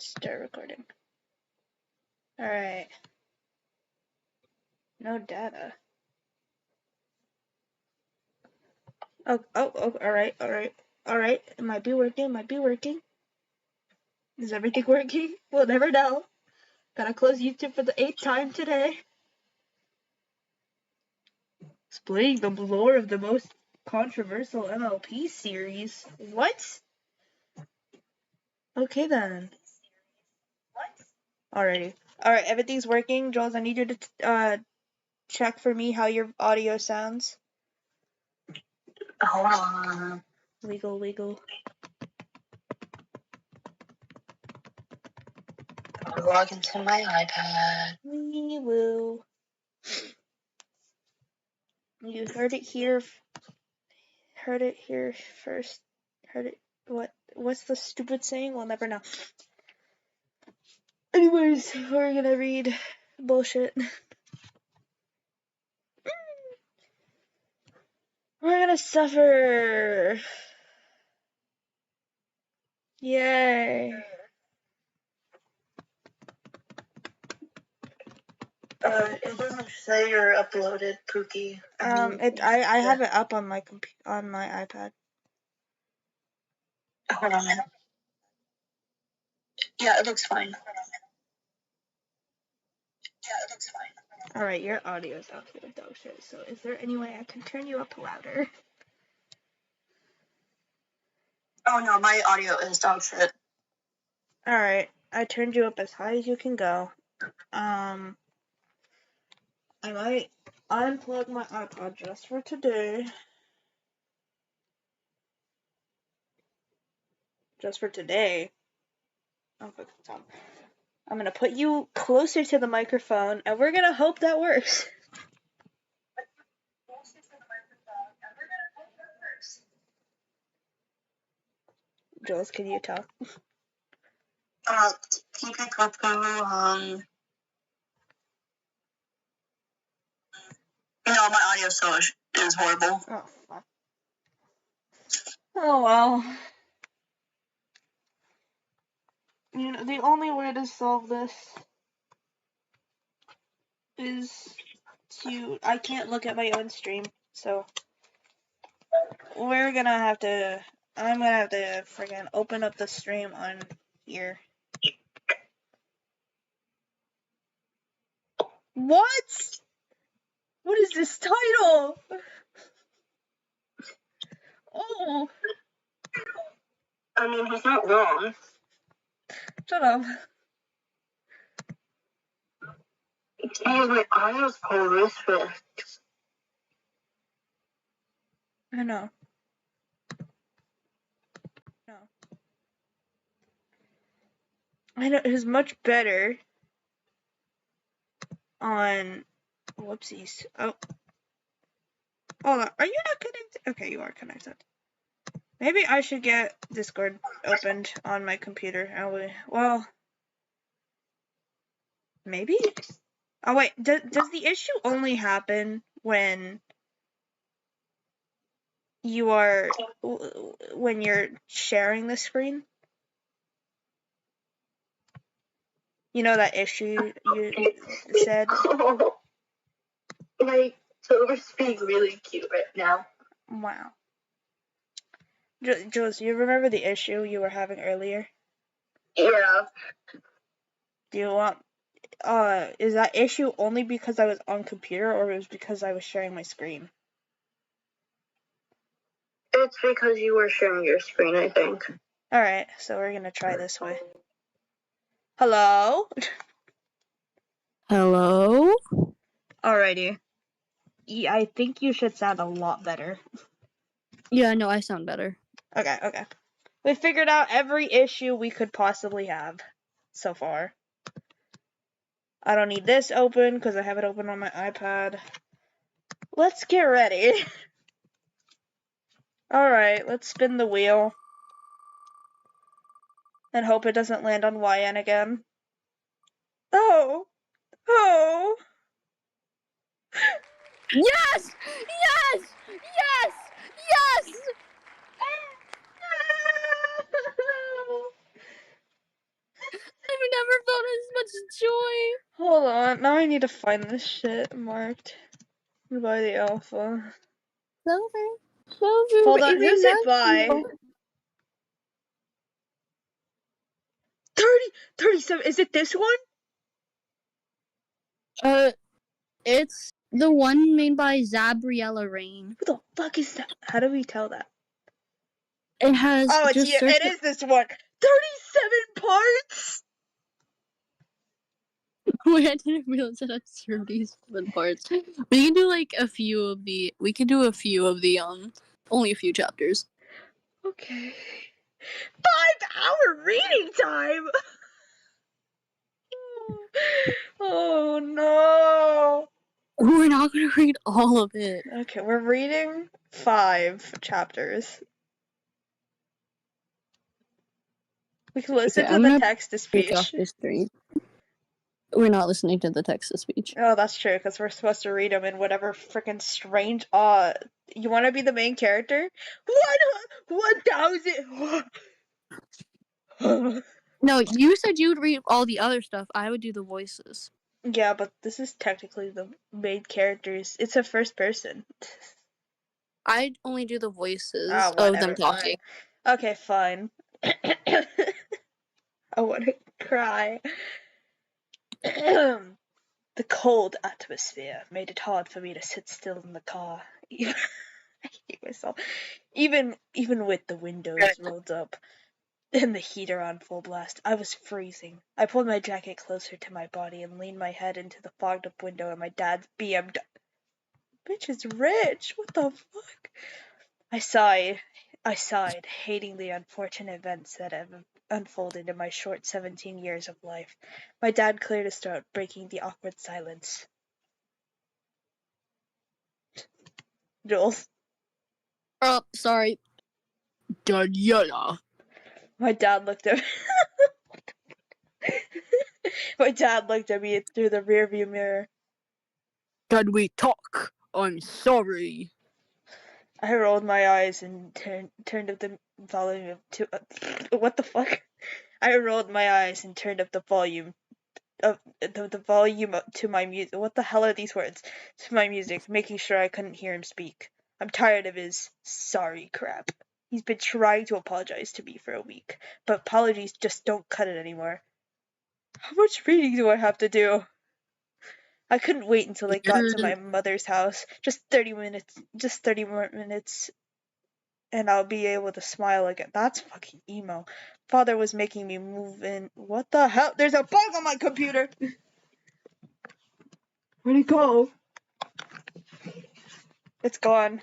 Start recording. Alright. No data. Oh, alright. It might be working. Is everything working? We'll never know. Gotta close YouTube for the 8th time today. Explaining the lore of the most controversial MLP series. What? Okay then. Alrighty. Alright, everything's working. Jules, I need you to check for me how your audio sounds. Hold on. Legal. I'll log into my iPad. We will. You heard it here first. What's the stupid saying? We'll never know. Anyways, we're gonna read bullshit. We're gonna suffer. Yay. It doesn't say you're uploaded, Pookie. I have it up on my iPad. Hold on a minute. Yeah, it looks fine. Alright, your audio's out here, dog shit. So is there any way I can turn you up louder? Oh no, my audio is dog shit. Alright, I turned you up as high as you can go. I might unplug my iPod just for today. Oh, fuck, Tom. I'm gonna put you closer to the microphone, and we're gonna hope that works. Jules, can you talk? No, my audio still is horrible. Oh, fuck. Oh, well. You know, the only way to solve this is I can't look at my own stream, so I'm gonna have to friggin' open up the stream on here. What? What is this title? Oh. I mean, he's not wrong. Shut up. Geez, my audio's horrific. I know. I know, it was much better on... Whoopsies. Oh. Hold on. Are you not connected? Okay, you are connected. Maybe I should get Discord opened on my computer. Well... Maybe? Oh, wait. Does the issue only happen when you're sharing the screen? You know that issue you said? Like, Silver's being really cute right now. Wow. Jules, you remember the issue you were having earlier? Yeah. Do you want... is that issue only because I was on computer, or it was because I was sharing my screen? It's because you were sharing your screen, I think. Alright, so we're gonna try this way. Hello? Hello? Alrighty. Yeah, I think you should sound a lot better. Yeah, no, I sound better. Okay. We figured out every issue we could possibly have so far. I don't need this open because I have it open on my iPad. Let's get ready. Alright, let's spin the wheel. And hope it doesn't land on YN again. Oh! Yes! Yes! Yes! Yes! Hold on, now I need to find this shit marked by the alpha. Clover, Hold on, even who's it by? Maxwell. 37, is it this one? It's the one made by Zabriella Rain. Who the fuck is that? How do we tell that? It has Oh, it's just here. search It is this one. 37 parts? Wait, I didn't realize it had 37 parts. We can do like a few of the. We can do a few of the only a few chapters. Okay. 5-hour reading time? Oh no. We're not gonna read all of it. Okay, we're reading 5 chapters. We can listen Okay, to I'm the gonna text to switch off speech. this stream. We're not listening to the text to speech. Oh, that's true, because we're supposed to read them in whatever freaking strange. You want to be the main character? 1,000. No, you said you'd read all the other stuff. I would do the voices. Yeah, but this is technically the main characters. It's a first person. I'd only do the voices Oh, of them whatever. talking. Okay, fine. I want to cry. The cold atmosphere made it hard for me to sit still in the car. I hate myself. Even with the windows rolled up and the heater on full blast, I was freezing. I pulled my jacket closer to my body and leaned my head into the fogged up window of my dad's BMW. Bitch is rich. What the fuck? I sighed, hating the unfortunate events that have unfolded in my short 17 years of life. My dad cleared his throat, breaking the awkward silence. Jules. Oh, sorry. Daniela. My dad looked at me. My dad looked at me through the rearview mirror. Can we talk? I'm sorry. I rolled my eyes and turned up the volume to. What the fuck? I rolled my eyes and turned up the volume of the volume to my music. What the hell are these words? To my music, making sure I couldn't hear him speak. I'm tired of his sorry crap. He's been trying to apologize to me for a week, but apologies just don't cut it anymore. How much reading do I have to do? I couldn't wait until I got to my mother's house. Just 30 more minutes, and I'll be able to smile again. That's fucking emo. Father was making me move in. What the hell? There's a bug on my computer! Where'd it go? It's gone.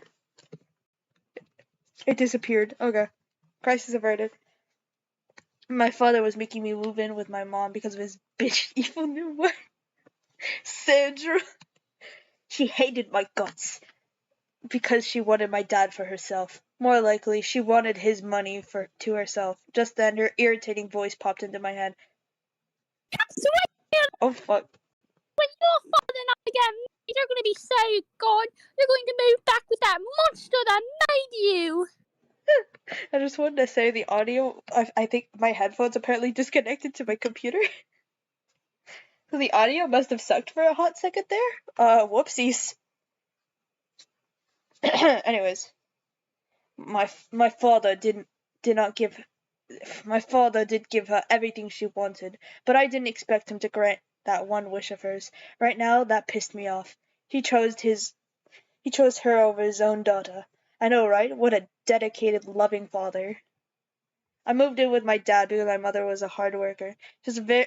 It disappeared. Okay. Crisis averted. My father was making me move in with my mom because of his bitch evil new wife, Sandra. She hated my guts because she wanted my dad for herself. More likely, she wanted his money to herself. Just then, her irritating voice popped into my head. Oh fuck. When your father and I get married, you're gonna be so gone. You're going to move back with that monster that made you. I just wanted to say the audio. I think my headphones apparently disconnected to my computer. So the audio must have sucked for a hot second there. Whoopsies. Anyways, my father did give her everything she wanted, but I didn't expect him to grant that one wish of hers. Right now, that pissed me off. He chose her over his own daughter. I know, right? What a dedicated, loving father. I moved in with my dad because my mother was a hard worker. She's a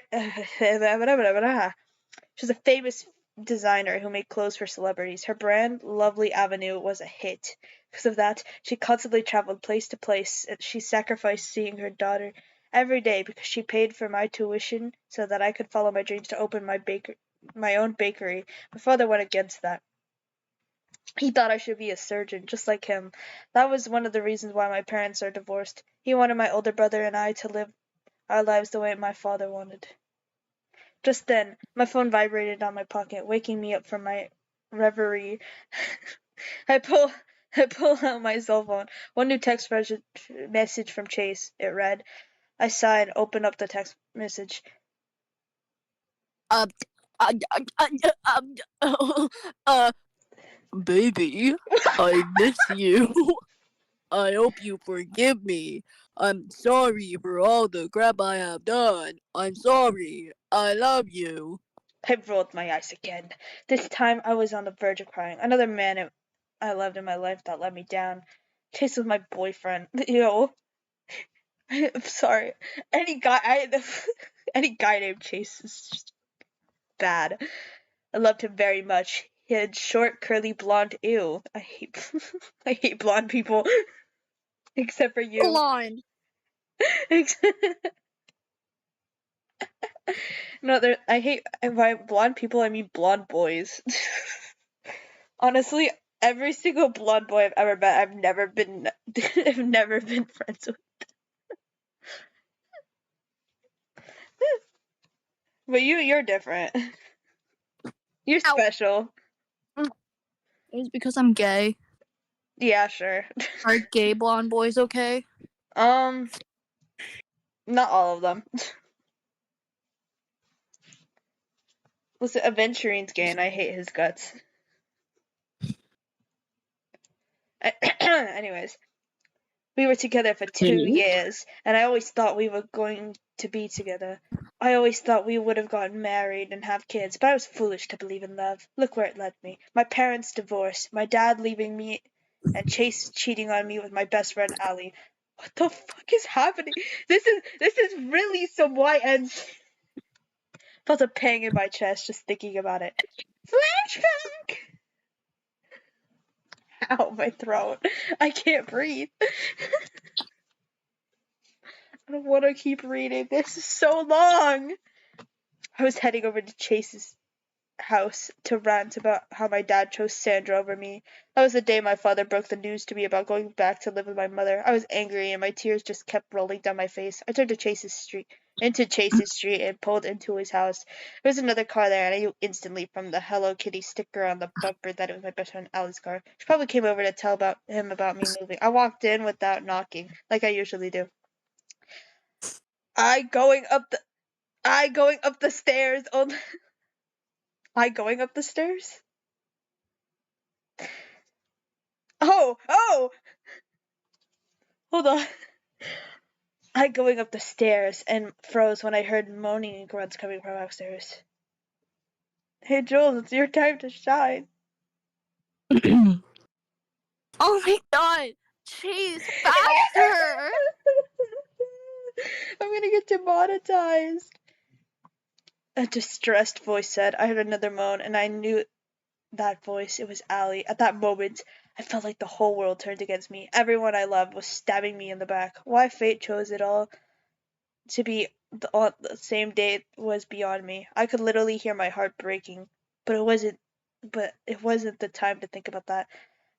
famous designer who made clothes for celebrities. Her brand, Lovely Avenue, was a hit. Because of that, she constantly traveled place to place, and she sacrificed seeing her daughter every day because she paid for my tuition so that I could follow my dreams to open my own bakery. My father went against that. He thought I should be a surgeon, just like him. That was one of the reasons why my parents are divorced. He wanted my older brother and I to live our lives the way my father wanted. Just then, my phone vibrated on my pocket, waking me up from my reverie. I pull out my cell phone. One new text message from Chase. It read. I sighed and opened up the text message. Baby, I miss you. I hope you forgive me. I'm sorry for all the crap I have done. I'm sorry. I love you. I rolled my eyes again. This time I was on the verge of crying. Another man I loved in my life that let me down. Chase was my boyfriend. I'm sorry. Any guy, any guy named Chase is just bad. I loved him very much. He had short, curly, blonde. Ew. I hate, I hate blonde people. Except for you. Blonde. No, I hate by blonde people. I mean blonde boys. Honestly, every single blonde boy I've ever met, I've never been friends with. But you're different. You're Ow. special. It's because I'm gay. Yeah, sure. Are gay blonde boys okay? Not all of them. Listen, Aventurine's gay and I hate his guts. Anyways, we were together for 2 years, and I always thought we were going to be together. I always thought we would have gotten married and have kids, but I was foolish to believe in love. Look where it led me. My parents divorced, my dad leaving me, and Chase cheating on me with my best friend Allie. What the fuck is happening? This is really some YN. Felt a pang in my chest just thinking about it. Flashback! Ow, my throat. I can't breathe. I don't want to keep reading. This is so long. I was heading over to Chase's house to rant about how my dad chose Sandra over me. That was the day my father broke the news to me about going back to live with my mother. I was angry and my tears just kept rolling down my face. I turned to Chase's street and pulled into his house. There was another car there and I knew instantly from the Hello Kitty sticker on the bumper that it was my best friend Allie's car. She probably came over to tell him about me moving. I walked in without knocking, like I usually do. I going up the stairs. I going up the stairs? Oh! Hold on. I going up the stairs and froze when I heard moaning and grunts coming from upstairs. Hey Jules, it's your time to shine. Oh my god! Chase, faster! I'm gonna get demonetized. A distressed voice said. I heard another moan, and I knew that voice. It was Allie. At that moment, I felt like the whole world turned against me. Everyone I loved was stabbing me in the back. Why fate chose it all to be on the same day was beyond me. I could literally hear my heart breaking, but it wasn't the time to think about that.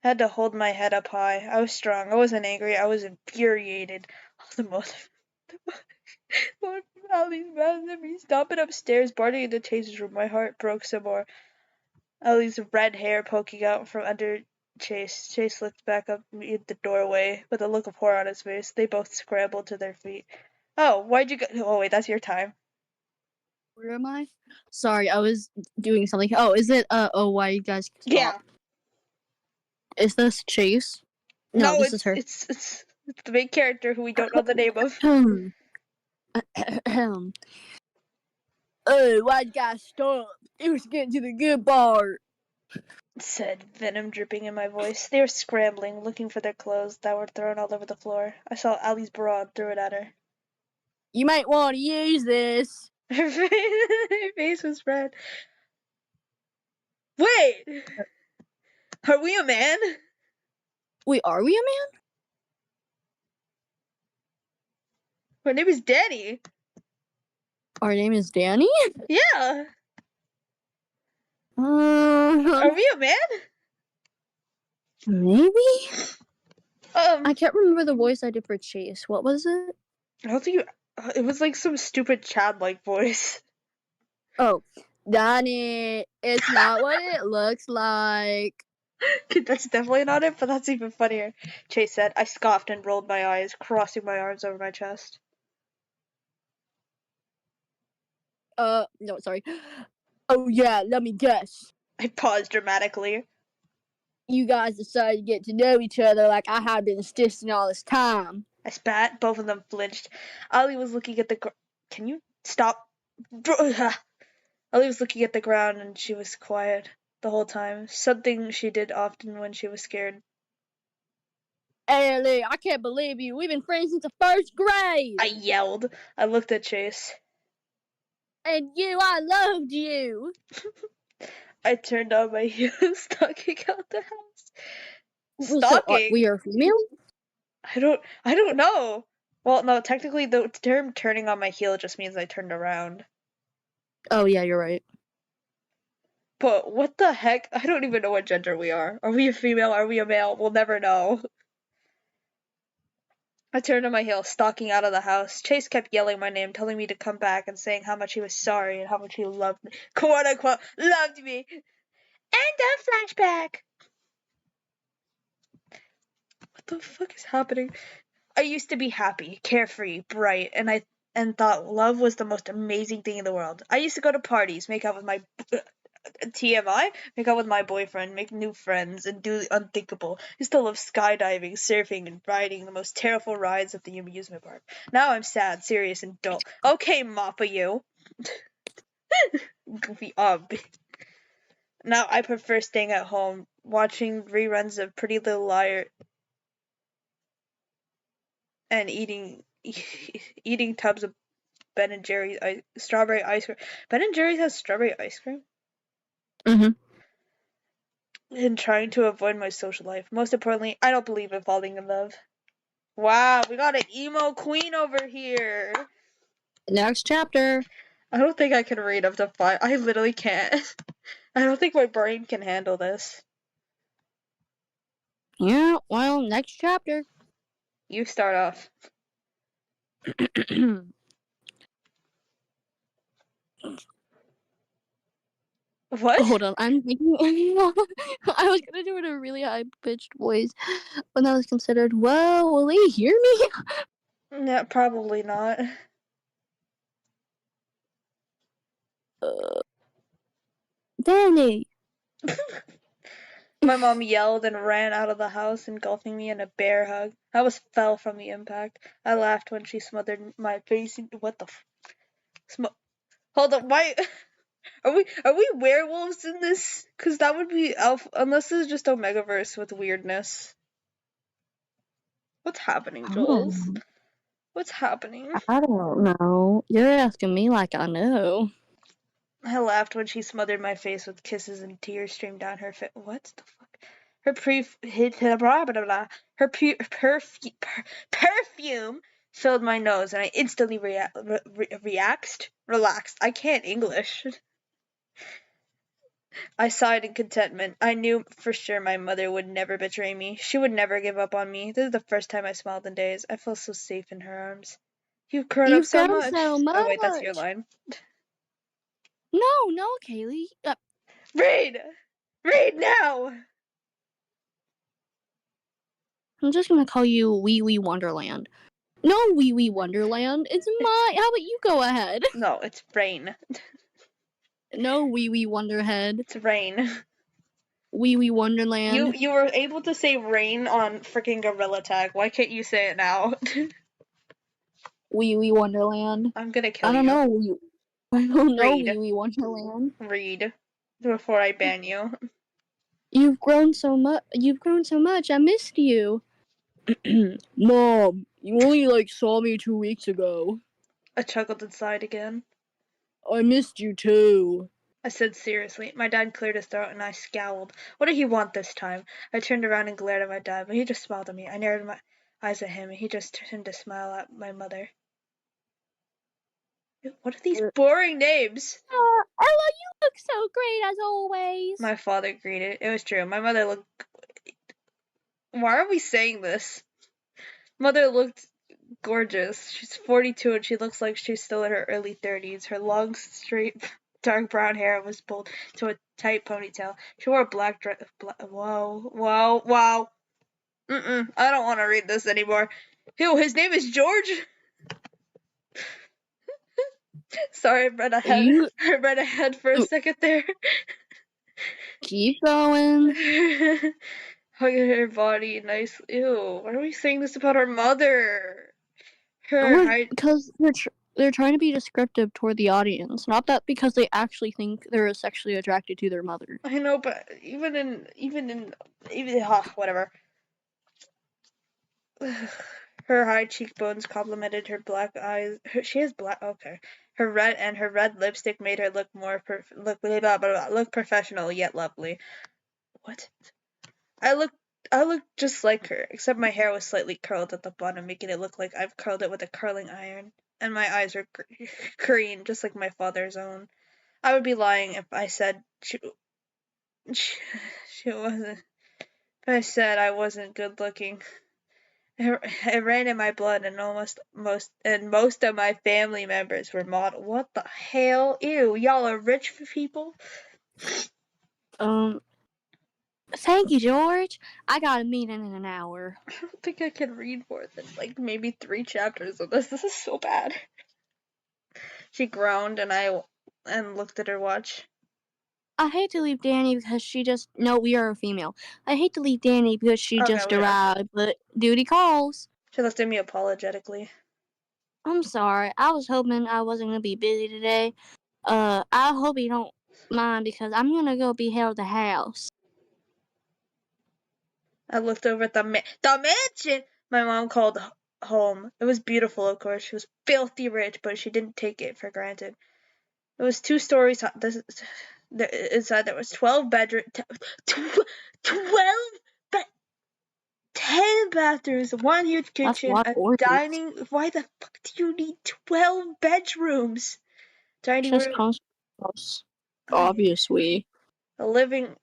I had to hold my head up high. I was strong. I wasn't angry. I was infuriated. The most Allie's mad at me stomping upstairs, barging into Chase's room. My heart broke some more. Allie's red hair poking out from under Chase. Chase looked back up at the doorway with a look of horror on his face. They both scrambled to their feet. Oh, why'd you go? Oh, wait, that's your time. Where am I? Sorry, I was doing something. Oh, is it, why you guys stop? Yeah. Is this Chase? No, this is her. It's the main character who we don't know the name of. Oh, why you guys stop? It was getting to the good part. Said, venom dripping in my voice. They were scrambling, looking for their clothes that were thrown all over the floor. I saw Allie's bra and threw it at her. You might want to use this. Her face was red. Wait! Are we a man? Wait, are we a man? Her name is Danny. Our name is Danny? Yeah. Are we a man? Maybe? I can't remember the voice I did for Chase. What was it? I don't think it was like some stupid Chad-like voice. Oh, Danny, it's not what it looks like. That's definitely not it, but that's even funnier. Chase said. I scoffed and rolled my eyes, crossing my arms over my chest. No, sorry. Oh yeah, let me guess. I paused dramatically. You guys decided to get to know each other like I had been assisting all this time. I spat. Both of them flinched. Ali was looking at the Can you stop? Ali was looking at the ground and she was quiet the whole time. Something she did often when she was scared. Hey, Ellie, I can't believe you. We've been friends since the first grade. I yelled. I looked at Chase. And you, I loved you. I turned on my heels, stalking out the house. So, Stalking? we are female? I don't know. Well, no, technically the term turning on my heel just means I turned around. Oh yeah, you're right. But what the heck? I don't even know what gender we are. Are we a female? Are we a male? We'll never know. I turned on my heel, stalking out of the house. Chase kept yelling my name, telling me to come back and saying how much he was sorry and how much he loved me. Quote unquote, loved me. And a flashback. What the fuck is happening? I used to be happy, carefree, bright, and thought love was the most amazing thing in the world. I used to go to parties, make out with my TMI, make out with my boyfriend, make new friends, and do the unthinkable. I used to love skydiving, surfing, and riding the most terrible rides at the amusement park. Now I'm sad, serious, and dull. Okay, Mappa, you. Goofy Now I prefer staying at home, watching reruns of Pretty Little Liar, and eating tubs of Ben and Jerry's strawberry ice cream. Ben and Jerry's has strawberry ice cream? Mm-hmm. And trying to avoid my social life. Most importantly, I don't believe in falling in love. Wow, we got an emo queen over here. Next chapter. I don't think I can read up to 5. I literally can't. I don't think my brain can handle this. Yeah, well, next chapter. You start off. What? Hold on, I'm thinking. I was gonna do it in a really high pitched voice, but that was considered. Well, will they hear me? No, probably not. Danny. My mom yelled and ran out of the house, engulfing me in a bear hug. I was fell from the impact. I laughed when she smothered my face. What the? Hold up, why? Are we werewolves in this? Cause that would be unless it's just Omegaverse with weirdness. What's happening, Jules? What's happening? I don't know. You're asking me like I know. I laughed when she smothered my face with kisses and tears streamed down her face. What the fuck? Her perfume filled my nose, and I instantly relaxed. I can't English. I sighed in contentment. I knew for sure my mother would never betray me. She would never give up on me. This is the first time I smiled in days. I felt so safe in her arms. You've grown up so much. Oh wait, that's your line. No, Kaylee. Read! Read now! I'm just gonna call you Wee Wee Wonderland. No, Wee Wee Wonderland. It's my. How about you go ahead? No, it's Rain. No, Wee Wee Wonderhead. It's Rain. Wee Wee Wonderland. You were able to say Rain on freaking Gorilla Tag. Why can't you say it now? Wee Wee Wonderland. I'm gonna kill you. I don't know. I don't know Read. Wee Wee Wonderland. Read before I ban you. You've grown so much. I missed you. Mom, you only saw me 2 weeks ago. I chuckled inside again. I missed you too. I said seriously. My dad cleared his throat and I scowled. What did he want this time? I turned around and glared at my dad, but he just smiled at me. I narrowed my eyes at him and he just turned to smile at my mother. What are these boring names? Ella, you look so great as always. My father greeted. It was true. My mother looked... Why are we saying this? Mother looked gorgeous. She's 42 and she looks like she's still in her early 30s. Her long, straight, dark brown hair was pulled to a tight ponytail. She wore a black dress. Wow. I don't want to read this anymore. Ew, his name is George? Sorry, I ran ahead. You I ran ahead for a second there. keep going. Hugging her body, nice. Ew, why are we saying this about our mother? Her height. Because they're trying to be descriptive toward the audience, not that because they actually think they're sexually attracted to their mother. I know, but even whatever. Her high cheekbones complemented her black eyes. She has black. Okay. Her red lipstick made her look look professional yet lovely. What? I look just like her, except my hair was slightly curled at the bottom, making it look like I've curled it with a curling iron, and my eyes are green, just like my father's own. I would be lying if I said she wasn't. If I said I wasn't good looking. It ran in my blood, and most of my family members were model. What the hell? Ew! Y'all are rich people. Thank you, George. I got a meeting in an hour. I don't think I can read more than like maybe 3 chapters of this. This is so bad. She groaned, and looked at her watch. I hate to leave Danny because she just... No, we are a female. I hate to leave Danny because she just arrived, but duty calls. She looked at me apologetically. I'm sorry. I was hoping I wasn't going to be busy today. I hope you don't mind because I'm going to go be held at the house. I looked over at the mansion my mom called home. It was beautiful, of course. She was filthy rich, but she didn't take it for granted. It was 2 stories. Inside there was 12 bedrooms, 10 bathrooms, 1 huge kitchen, a dining. Why the fuck do you need 12 bedrooms? Dining room. Just comes from us, obviously. A living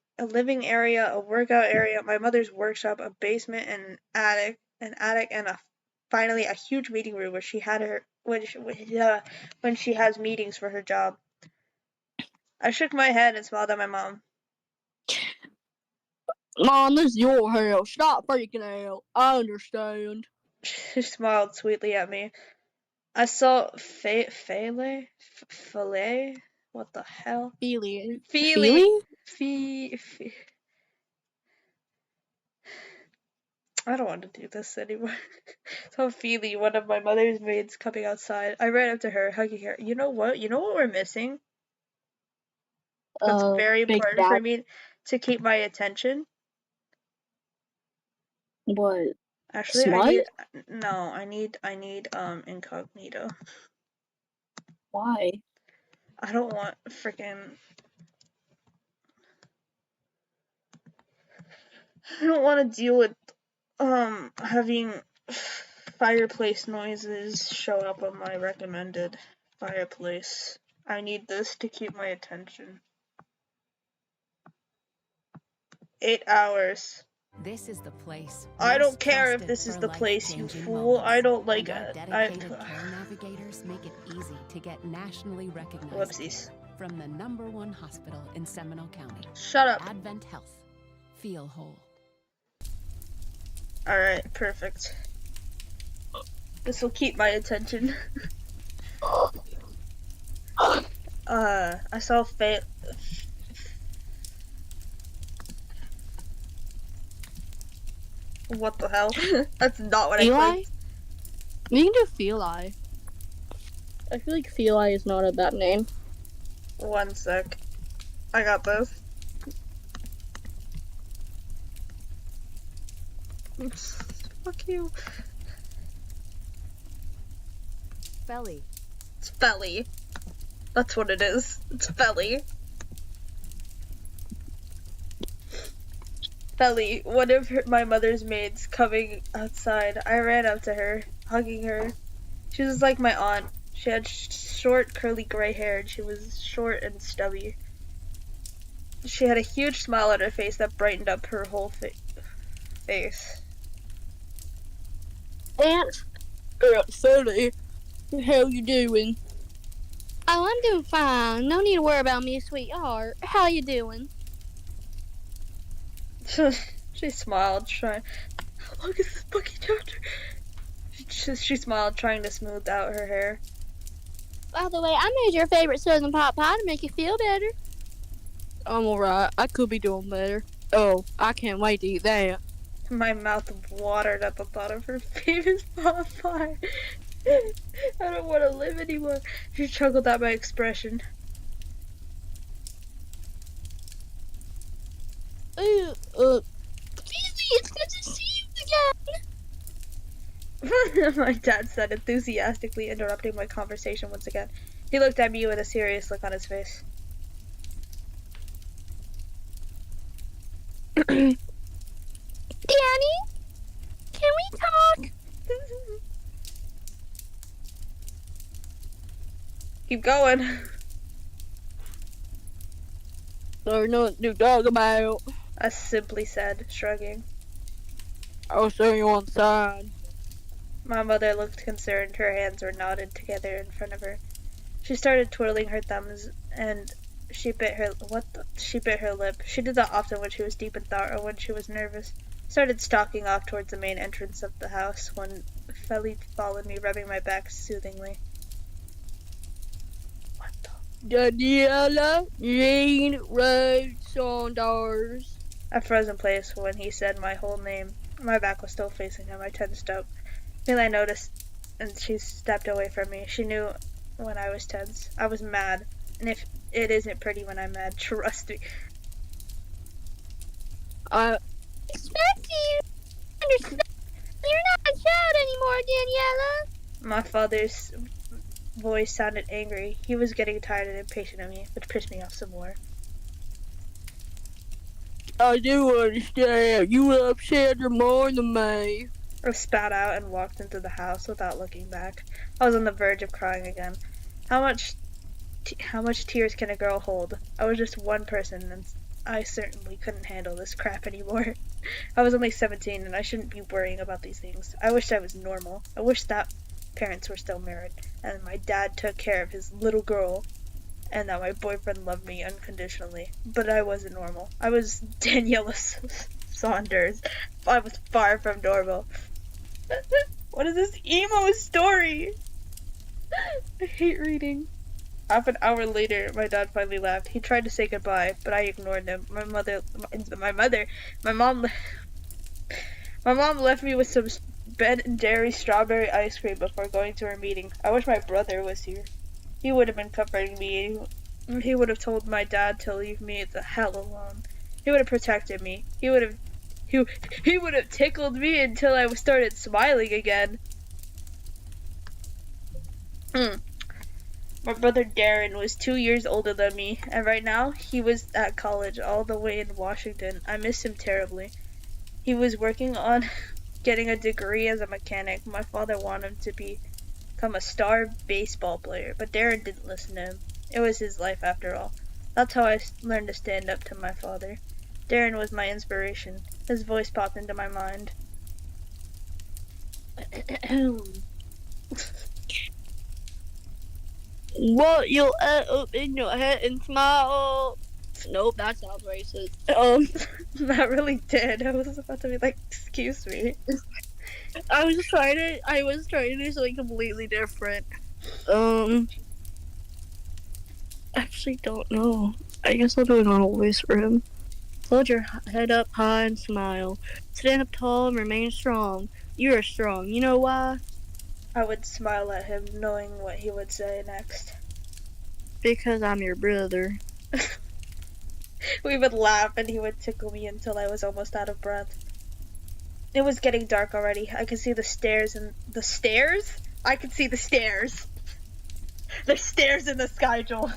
area, a workout area, my mother's workshop, a basement, and an attic, and finally a huge meeting room where she had her when she has meetings for her job. I shook my head and smiled at my mom. Mom, this is your house. Stop freaking out. I understand. She smiled sweetly at me. I saw Filet? What the hell? Feely? I don't want to do this anymore. So Feely, one of my mother's maids, coming outside. I ran up to her, hugging her. You know what? You know what we're missing? That's very important for me to keep my attention. What? Actually, Smut? I need incognito. Why? I don't want freaking. I don't want to deal with having fireplace noises show up on my recommended fireplace. I need this to keep my attention. 8 hours. This is the place. I don't care if this is the place, you fool. I don't like it. Dedicated care navigators make it easy to get nationally recognized Whoopsies. care from the #1 hospital in Seminole County. Shut up. Advent Health. Feel whole. Alright, perfect. This will keep my attention. I saw What the hell? That's not what Feli? I clicked. We can do Feli. I feel like Feli is not a bad name. 1 sec. I got this. Fuck you. Felly. It's Felly. That's what it is. It's Felly. Felly, one of my mother's maids coming outside. I ran up to her, hugging her. She was like my aunt. She had short, curly gray hair, and she was short and stubby. She had a huge smile on her face that brightened up her whole face. Aunt Felly, how you doing? Oh, I'm doing fine. No need to worry about me, sweetheart. How you doing? She smiled, trying. How long is this fucking chapter? She smiled, trying to smooth out her hair. By the way, I made your favorite southern pot pie to make you feel better. I'm alright. I could be doing better. Oh, I can't wait to eat that. My mouth watered at the thought of her famous pot pie. I don't want to live anymore. She chuckled at my expression. Easy, it's good to see you again. My dad said, enthusiastically interrupting my conversation once again. He looked at me with a serious look on his face. Danny, can we talk? Keep going. There's nothing to talk about. I simply said, shrugging. I'll show you on the side. My mother looked concerned. Her hands were knotted together in front of her. She started twirling her thumbs, and she bit her lip. She did that often when she was deep in thought or when she was nervous. Started stalking off towards the main entrance of the house when Feli followed me, rubbing my back soothingly. What the? Daniela Jane Red Saunders. I froze in place when he said my whole name. My back was still facing him. I tensed up. Mila noticed, and she stepped away from me. She knew when I was tense. I was mad, and if it isn't pretty when I'm mad, trust me. I expect you to understand. You're not a child anymore, Daniela. My father's voice sounded angry. He was getting tired and impatient of me, which pissed me off some more. I do understand. You love Sandra more than me. I spat out and walked into the house without looking back. I was on the verge of crying again. How much tears can a girl hold? I was just one person, and I certainly couldn't handle this crap anymore. I was only 17, and I shouldn't be worrying about these things. I wished I was normal. I wished that parents were still married, and my dad took care of his little girl, and that my boyfriend loved me unconditionally. But I wasn't normal. I was Daniela Saunders. I was far from normal. What is this emo story? I hate reading. Half an hour later, my dad finally left. He tried to say goodbye, but I ignored him. My mom left me with some Ben & Jerry's strawberry ice cream before going to her meeting. I wish my brother was here. He would have been comforting me. He would have told my dad to leave me the hell alone. He would have protected me. He would have tickled me until I started smiling again. My brother Darren was 2 years older than me, and right now he was at college all the way in Washington. I miss him terribly. He was working on getting a degree as a mechanic. My father wanted him to become a star baseball player, but Darren didn't listen to him. It was his life after all. That's how I learned to stand up to my father. Darren was my inspiration. His voice popped into my mind. What, you'll open your head and smile? Nope, that sounds racist. That really did. I was about to be like, excuse me. I was trying to do something completely different. Actually don't know. I guess I'll do a normal voice for him. Hold your head up high and smile. Stand up tall and remain strong. You are strong. You know why? I would smile at him, knowing what he would say next. Because I'm your brother. We would laugh and he would tickle me until I was almost out of breath. It was getting dark already. I could see the stairs and the stairs? I could see the stairs. The stairs in the sky, Joel.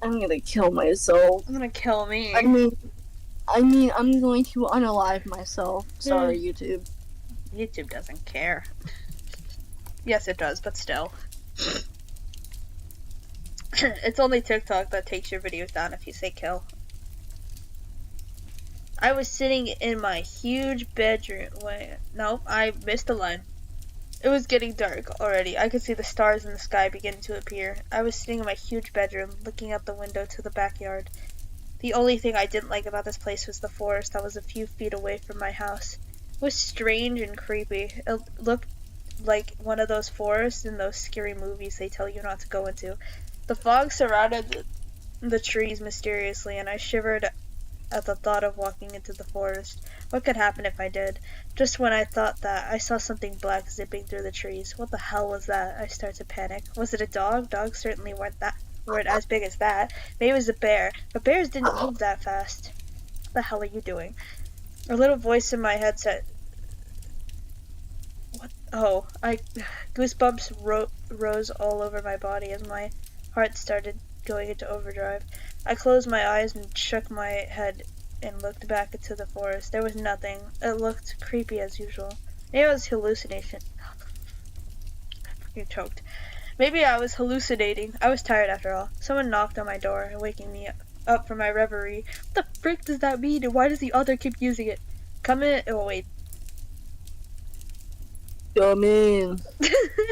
I'm gonna kill myself. I'm gonna kill me. I mean, I'm going to unalive myself. Sorry, YouTube. YouTube doesn't care. Yes, it does, but still. It's only TikTok that takes your videos down if you say kill. I was sitting in my huge bedroom. Wait, no, I missed a line. It was getting dark already. I could see the stars in the sky begin to appear. I was sitting in my huge bedroom, looking out the window to the backyard. The only thing I didn't like about this place was the forest that was a few feet away from my house. It was strange and creepy. It looked like one of those forests in those scary movies they tell you not to go into. The fog surrounded the trees mysteriously, and I shivered at the thought of walking into the forest. What could happen if I did? Just when I thought that, I saw something black zipping through the trees. What the hell was that? I started to panic. Was it a dog? Dogs certainly weren't as big as that. Maybe it was a bear, but bears didn't move that fast. What the hell are you doing? A little voice in my head said, "What? Oh, goosebumps rose all over my body as my heart started going into overdrive. I closed my eyes and shook my head and looked back into the forest. There was nothing. It looked creepy as usual. Maybe I was hallucination. You choked. Maybe I was hallucinating. I was tired after all. Someone knocked on my door, waking me up from my reverie. What the frick does that mean, and why does the author keep using it? Come in. Oh, wait. Come in.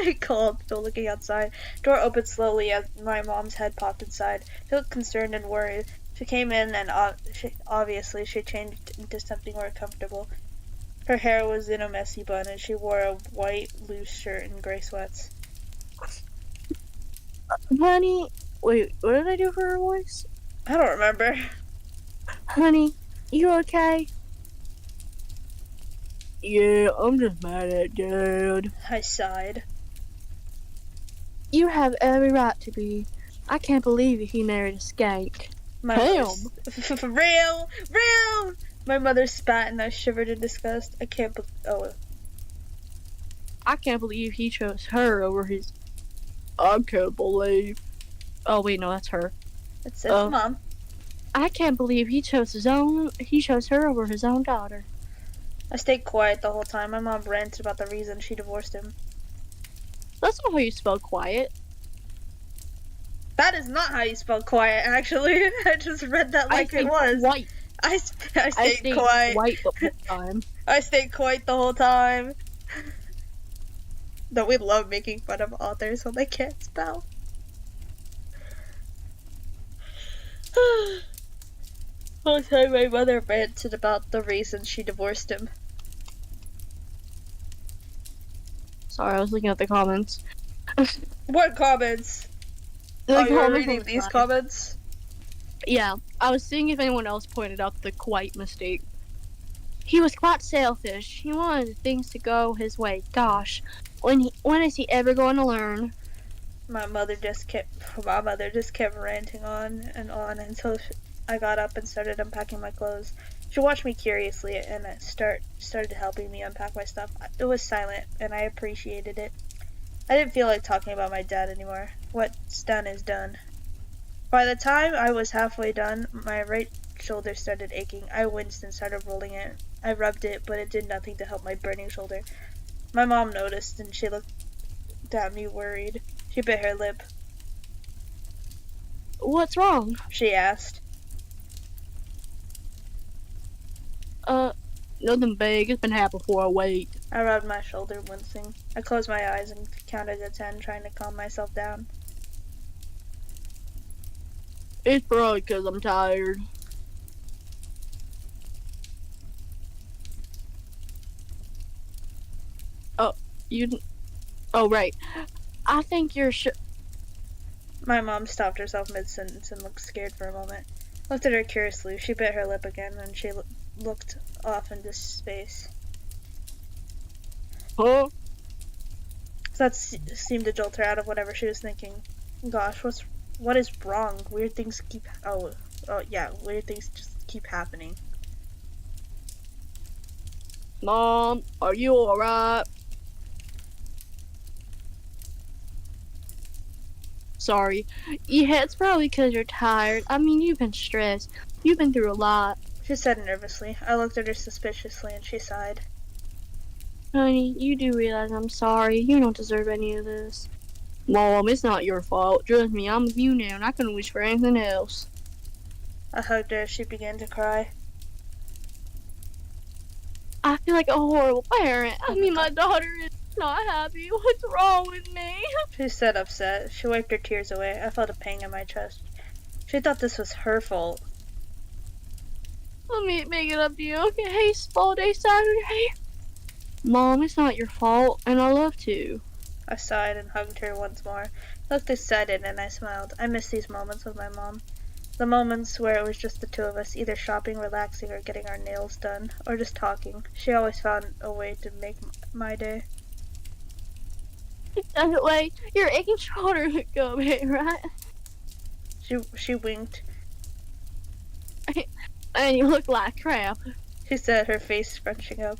I called, still looking outside. Door opened slowly as my mom's head popped inside. She looked concerned and worried. She came in and obviously she changed into something more comfortable. Her hair was in a messy bun and she wore a white loose shirt and gray sweats. Honey, wait, what did I do for her voice? I don't remember. Honey, you okay? Yeah, I'm just mad at Dad. I sighed. You have every right to be. I can't believe he married a skank. For real! Real! My mother spat and I shivered in disgust. I can't believe he chose her over his... I can't believe... Oh, wait, no, that's her. It says Mom. I can't believe he chose her over his own daughter. I stayed quiet the whole time. My mom ranted about the reason she divorced him. That's not how you spell quiet. That is not how you spell quiet, actually. I just read that like it was. White. I stayed quiet. White the whole time. I stayed quiet the whole time. Though we love making fun of authors when they can't spell. One time my mother ranted about the reason she divorced him. Sorry, I was looking at the comments. What comments? Oh, you're reading these comments? Yeah, I was seeing if anyone else pointed out the quite mistake. He was quite selfish. He wanted things to go his way. Gosh, when is he ever going to learn? My mother just kept ranting on and on until I got up and started unpacking my clothes. She watched me curiously and started helping me unpack my stuff. It was silent, and I appreciated it. I didn't feel like talking about my dad anymore. What's done is done. By the time I was halfway done, my right shoulder started aching. I winced and started rolling it. I rubbed it, but it did nothing to help my burning shoulder. My mom noticed, and she looked at me worried. She bit her lip. What's wrong? She asked. Nothing big. It's been happening for a week. I rubbed my shoulder, wincing. I closed my eyes and counted to 10, trying to calm myself down. It's probably because I'm tired. Oh, right. I think you're My mom stopped herself mid-sentence and looked scared for a moment. I looked at her curiously. She bit her lip again, and she looked off into space. Huh? That seemed to jolt her out of whatever she was thinking. Gosh, what is wrong? Weird things keep... Oh, yeah, weird things just keep happening. Mom, are you alright? Sorry. Yeah, it's probably because you're tired. I mean, you've been stressed. You've been through a lot. She said nervously. I looked at her suspiciously and she sighed. Honey, you do realize I'm sorry. You don't deserve any of this. Mom, it's not your fault. Trust me, I'm with you now and I couldn't wish for anything else. I hugged her as she began to cry. I feel like a horrible parent. I mean, my daughter is not happy. What's wrong with me? She said upset. She wiped her tears away. I felt a pang in my chest. She thought this was her fault. Let me make it up to you, okay? Hey, spa day Saturday. Mom, it's not your fault, and I love to. I sighed and hugged her once more. I looked excited and I smiled. I miss these moments with my mom. The moments where it was just the two of us, either shopping, relaxing, or getting our nails done, or just talking. She always found a way to make my day. Anyway, your aching shoulder look good, right? She winked. And you look like crap. She said, her face scrunching up.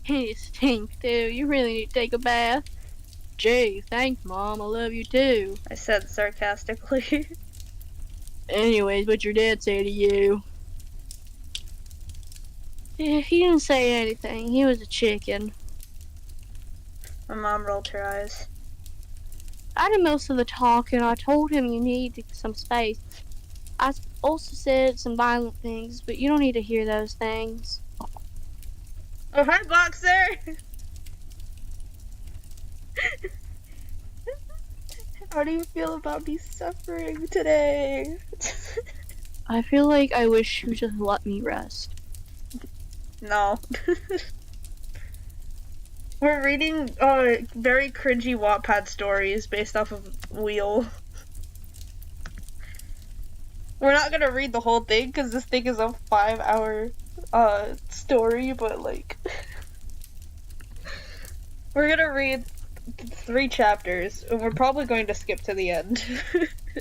You stink, too. You really need to take a bath. Gee, thanks, Mom. I love you, too. I said sarcastically. Anyways, what'd your dad say to you? Yeah, he didn't say anything. He was a chicken. My mom rolled her eyes. I did most of the talking. I told him you need some space. I also said some violent things, but you don't need to hear those things. Oh, hi, Boxer! How do you feel about me suffering today? I feel like I wish you just let me rest. No. We're reading very cringy Wattpad stories based off of Wheel. We're not gonna read the whole thing because this thing is a 5-hour story, but like we're gonna read 3 chapters and we're probably going to skip to the end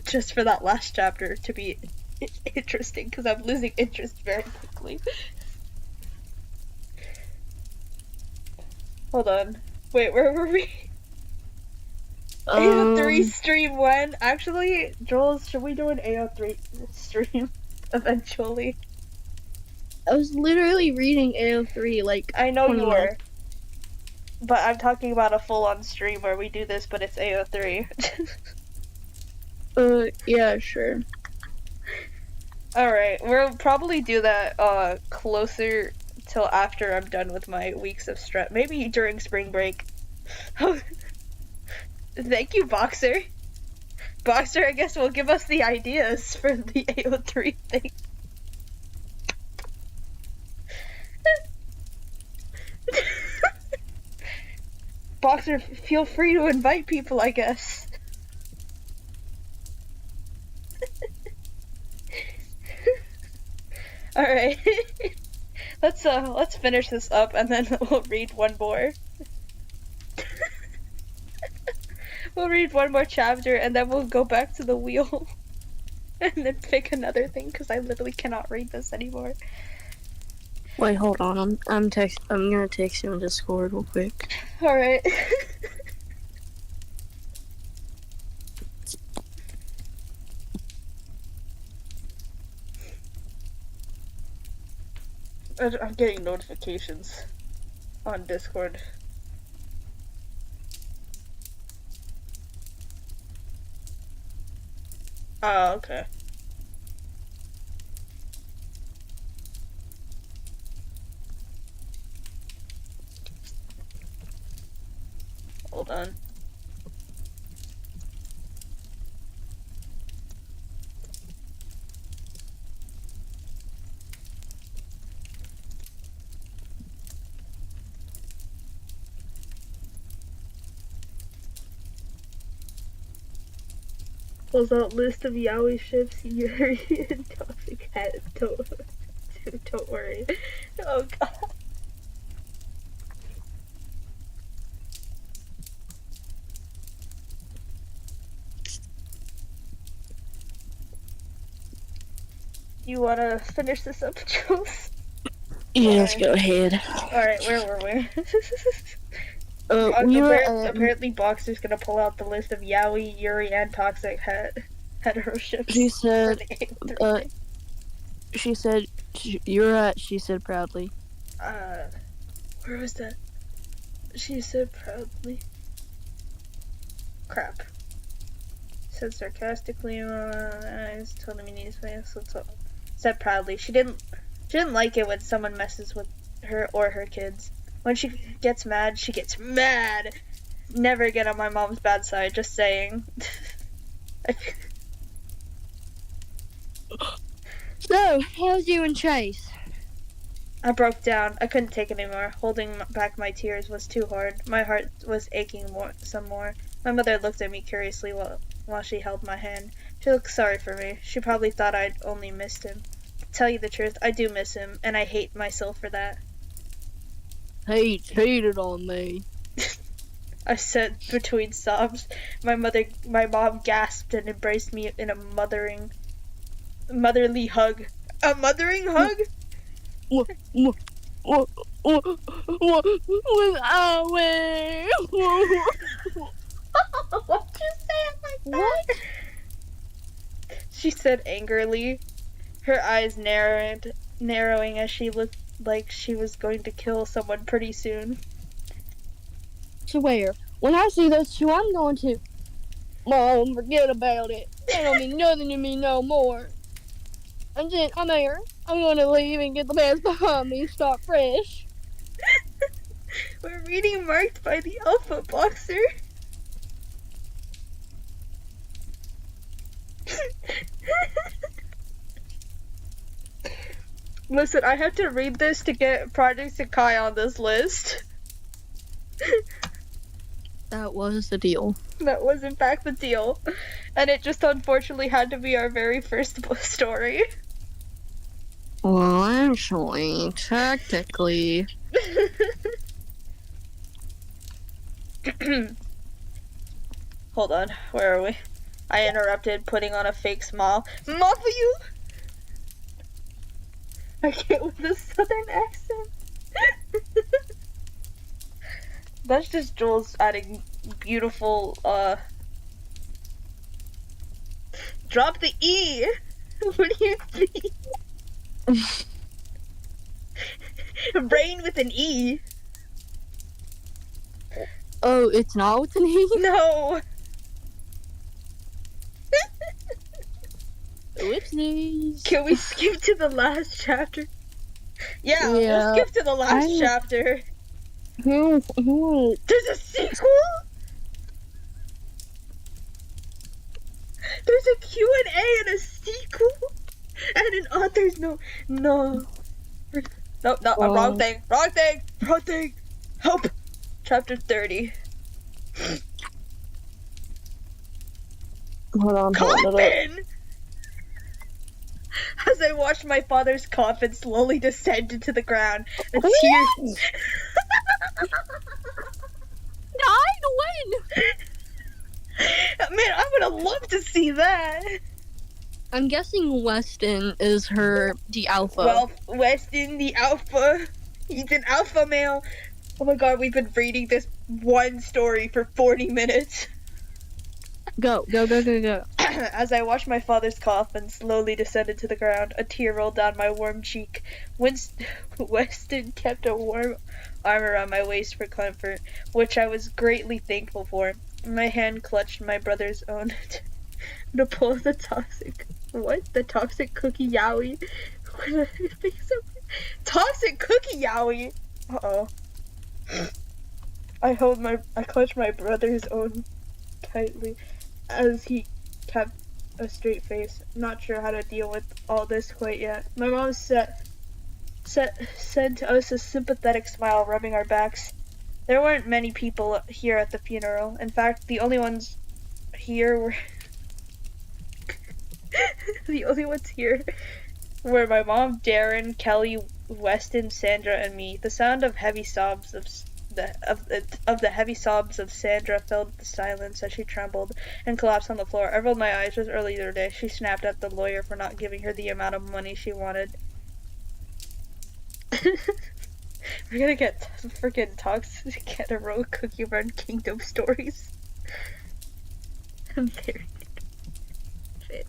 just for that last chapter to be interesting because I'm losing interest very quickly. Hold on. Wait, where were we? AO3 stream when? Actually, Jules, should we do an AO3 stream eventually? I was literally reading AO3 like I know 20 you minutes. were. But I'm talking about a full-on stream where we do this, but it's AO3. Yeah, sure. Alright, we'll probably do that closer till after I'm done with my weeks of stress. Maybe during spring break. Thank you, Boxer. Boxer, I guess, will give us the ideas for the AO3 thing. Boxer, feel free to invite people, I guess. Alright. Let's finish this up and then we'll read one more. We'll read one more chapter and then we'll go back to the wheel. And then pick another thing because I literally cannot read this anymore. Wait, hold on. I'm gonna text you on Discord real quick. Alright. I'm getting notifications on Discord. Oh, okay. Hold on. Pulls out list of yaoi ships, Yuri and Toxic Head. Don't worry. Oh god. You wanna finish this up, Jules? Yeah, let's go ahead. Alright, where were we? Apparently Boxer's gonna pull out the list of yaoi, Yuri, and Toxic hetero ships. She said, you're right, she said proudly. Where was that? She said proudly. Crap. Said sarcastically, eyes told him he needs space. Said proudly. She didn't like it when someone messes with her or her kids. When she gets mad, she gets mad. Never get on my mom's bad side, just saying. So, how's you and Chase? I broke down. I couldn't take it anymore. Holding back my tears was too hard. My heart was aching some more. My mother looked at me curiously while she held my hand. She looked sorry for me. She probably thought I'd only missed him. To tell you the truth, I do miss him, and I hate myself for that. He cheated on me. I said between sobs. My mom gasped and embraced me in a motherly hug. A mothering hug? Without me. What'd you say it like that? What? She said angrily, her eyes narrowing as she looked like she was going to kill someone pretty soon. Swear, when I see those two, I'm going to. Mom, forget about it. They don't mean nothing to me no more. And then I'm there. I'm gonna leave and get the past behind me and start fresh. We're reading Marked by the Alpha Boxer. Listen, I have to read this to get Project Sakai on this list. That was the deal. That was in fact the deal. And it just unfortunately had to be our very first story. Well, actually, technically. Hold on, where are we? I interrupted, putting on a fake smile. More for you! I can't with a southern accent. That's just Jules adding beautiful, Drop the E! What do you think? Brain with an E. Oh, it's not with an E? No! Whoopsies. Can we skip to the last chapter? Yeah, Yeah, we'll skip to the last chapter. Who? There's a sequel? There's a Q&A and a sequel? And an author's note. No. No, wrong thing. Help. Chapter 30. Hold on. Coffin! As I watched my father's coffin slowly descend into the ground, a tear... Died when? Man, I would have loved to see that. I'm guessing Weston is the alpha. Well, Weston, the alpha. He's an alpha male. Oh my god, we've been reading this one story for 40 minutes. Go. As I watched my father's coffin slowly descend into the ground, a tear rolled down my warm cheek. Weston kept a warm arm around my waist for comfort, which I was greatly thankful for. My hand clutched my brother's own to pull the toxic... What? The toxic cookie yaoi? Toxic cookie yaoi! Uh-oh. I clutched my brother's own tightly as he kept a straight face, not sure how to deal with all this quite yet. My mom sent us a sympathetic smile, rubbing our backs. There weren't many people here at the funeral. In fact, the only ones here were my mom, Darren, Kelly, Weston, Sandra, and me. The sound of heavy sobs of the heavy sobs of Sandra filled the silence as she trembled and collapsed on the floor. I rolled my eyes. It was earlier today. She snapped at the lawyer for not giving her the amount of money she wanted. We're gonna get freaking toxic get a row cookie run kingdom stories. I'm very fit.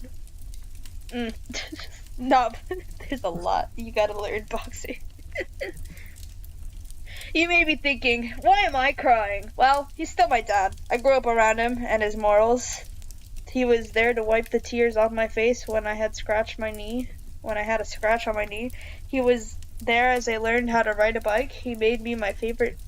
No, there's a lot. You gotta learn boxing. You may be thinking, why am I crying? Well, he's still my dad. I grew up around him and his morals. He was there to wipe the tears off my face when I had a scratch on my knee. He was there as I learned how to ride a bike. He made me my favorite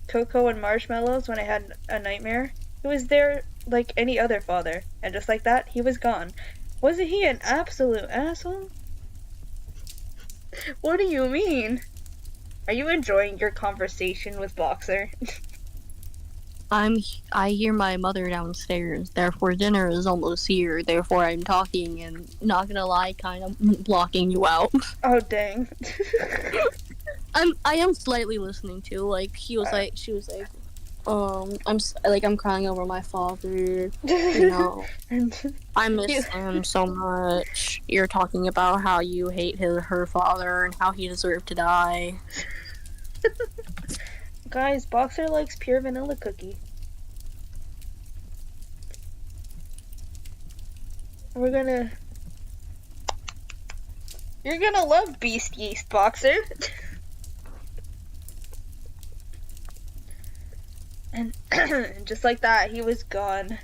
cocoa and marshmallows when I had a nightmare. He was there like any other father. And just like that, he was gone. Wasn't he an absolute asshole? What do you mean? Are you enjoying your conversation with Boxer? I hear my mother downstairs, therefore dinner is almost here, therefore I'm talking and, not gonna lie, kind of blocking you out. Oh, dang. I am slightly listening to, like, she was like, I'm crying over my father, you know, I miss him so much. You're talking about how you hate her father and how he deserved to die. Guys, Boxer likes pure vanilla cookie. You're gonna love Beast Yeast, Boxer. And just like that, he was gone.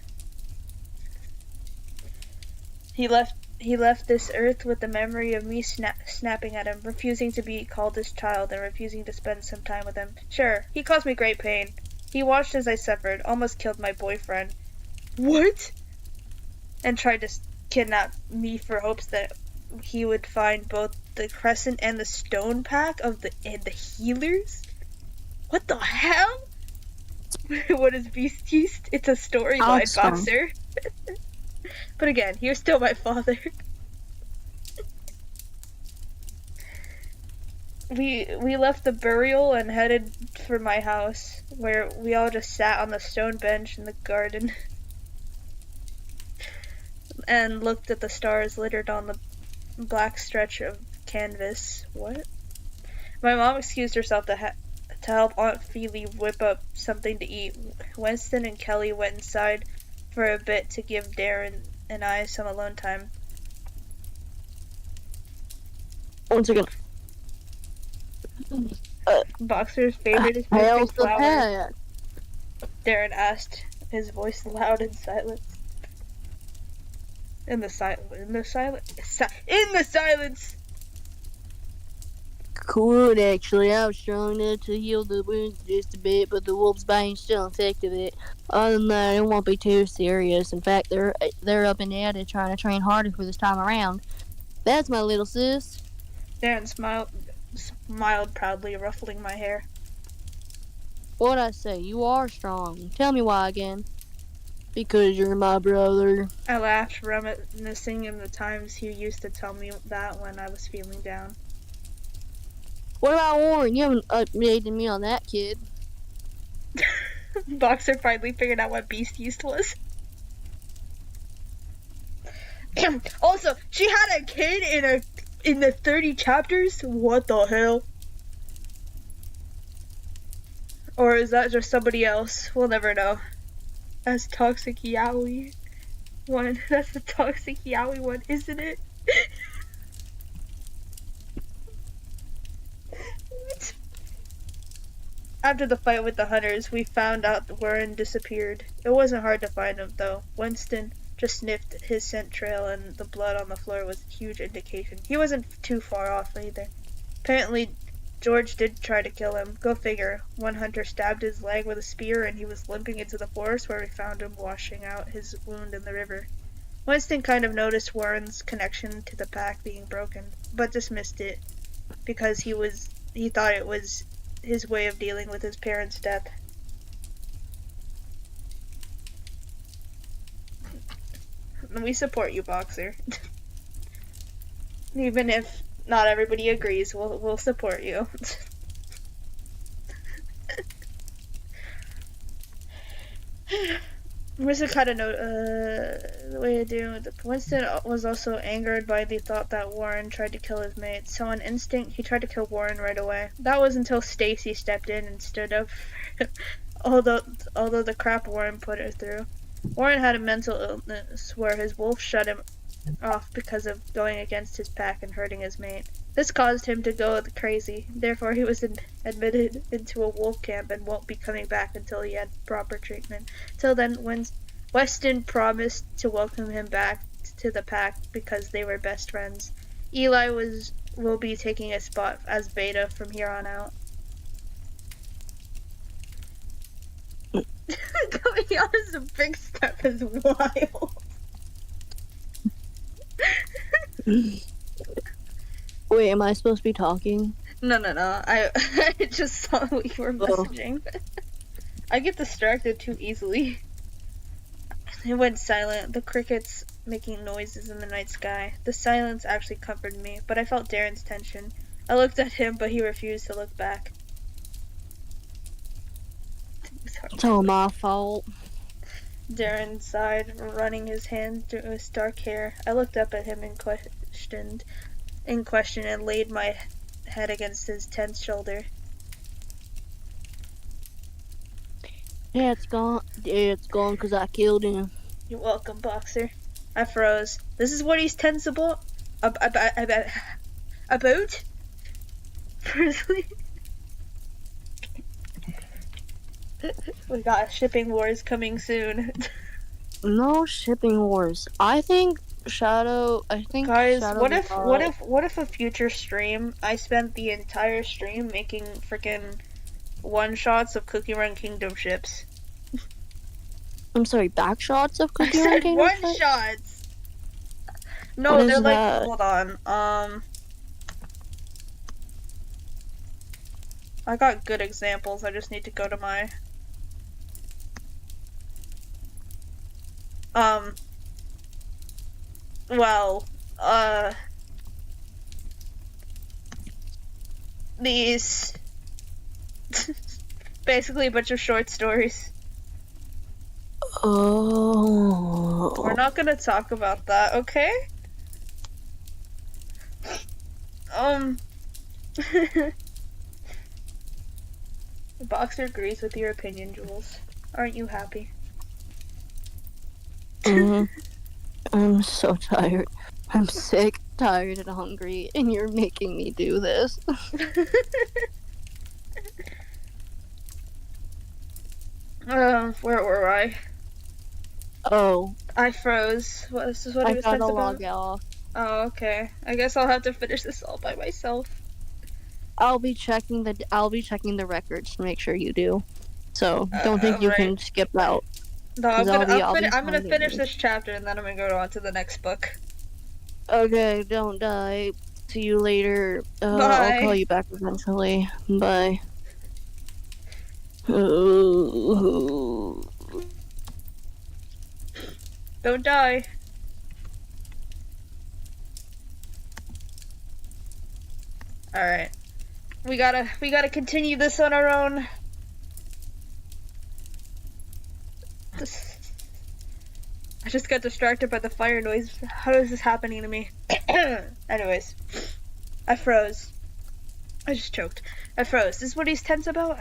He left this earth with the memory of me snapping at him, refusing to be called his child, and refusing to spend some time with him. Sure, he caused me great pain. He watched as I suffered, almost killed my boyfriend. What? And tried to kidnap me for hopes that he would find both the Crescent and the Stone Pack of the healers? What the hell? What is Beast Yeast? It's a storyline, Boxer. But again, he was still my father. We left the burial and headed for my house, where we all just sat on the stone bench in the garden and looked at the stars littered on the black stretch of canvas. What? My mom excused herself to help Aunt Phoebe whip up something to eat. Winston and Kelly went inside for a bit to give Darren and I some alone time. Once again. Boxer's favorite is missing flowers. Darren asked, his voice loud in silence. In the silence. Could actually. I was strong enough to heal the wounds just a bit, but the wolf's bane still infected it. Other than that, it won't be too serious. In fact, they're up in the attic trying to train harder for this time around. That's my little sis. Darren smiled proudly, ruffling my hair. What'd I say? You are strong. Tell me why again. Because you're my brother. I laughed, reminiscing of the times he used to tell me that when I was feeling down. What about Warren? You haven't updated me on that kid. Boxer finally figured out what Beast Yeast was. Also, she had a kid in the 30 chapters? What the hell? Or is that just somebody else? We'll never know. That's Toxic Yaoi one. That's the Toxic Yaoi one, isn't it? After the fight with the hunters, we found out that Warren disappeared. It wasn't hard to find him, though. Winston just sniffed his scent trail, and the blood on the floor was a huge indication. He wasn't too far off, either. Apparently, George did try to kill him. Go figure. One hunter stabbed his leg with a spear, and he was limping into the forest where we found him washing out his wound in the river. Winston kind of noticed Warren's connection to the pack being broken, but dismissed it because he thought it was his way of dealing with his parents' death. We support you, Boxer. Even if not everybody agrees, we'll support you. Marissa kind of the way I do. Winston was also angered by the thought that Warren tried to kill his mate, so on instinct he tried to kill Warren right away. That was until Stacy stepped in and stood up, although the crap Warren put her through. Warren had a mental illness where his wolf shut him off because of going against his pack and hurting his mate. This caused him to go crazy. Therefore, he was admitted into a wolf camp and won't be coming back until he had proper treatment. Till then, Weston promised to welcome him back to the pack because they were best friends. Eli will be taking a spot as beta from here on out. Coming out as a big step is wild. Wait, am I supposed to be talking? No. I just saw what you were messaging. I get distracted too easily. It went silent, the crickets making noises in the night sky. The silence actually comforted me, but I felt Darren's tension. I looked at him, but he refused to look back. It's all my fault. Darren sighed, running his hand through his dark hair. I looked up at him in question and laid my head against his tense shoulder. Yeah, it's gone. Yeah, it's gone because I killed him. You're welcome, Boxer. I froze. This is what he's tense about? About? Firstly? We got shipping wars coming soon. No shipping wars. I think Shadow. Guys, Shadow what if a future stream, I spent the entire stream making freaking one-shots of Cookie Run Kingdom ships? I'm sorry, backshots of I Cookie said Run Kingdom ships? one-shots! No, What they're is like, that? hold on, I got good examples, I just need to go to my... Well, these... basically a bunch of short stories. Oh. We're not gonna talk about that, okay? The Boxer agrees with your opinion, Jules. Aren't you happy? I'm so tired. I'm sick, tired, and hungry, and you're making me do this. Where were I? Oh, I froze. This is what I he was gotta tense log about? off. Oh, okay. I guess I'll have to finish this all by myself. I'll be checking the records to make sure you do. So don't think you right. can skip out. No, I'm 'Cause gonna finding finish you. this chapter and then I'm gonna go on to the next book. Okay, don't die. See you later. Bye. I'll call you back eventually. Bye. Ooh. Don't die. Alright. We gotta continue this on our own. I just got distracted by the fire noise. How is this happening to me? Anyways. I froze. I just choked. I froze. This is what he's tense about?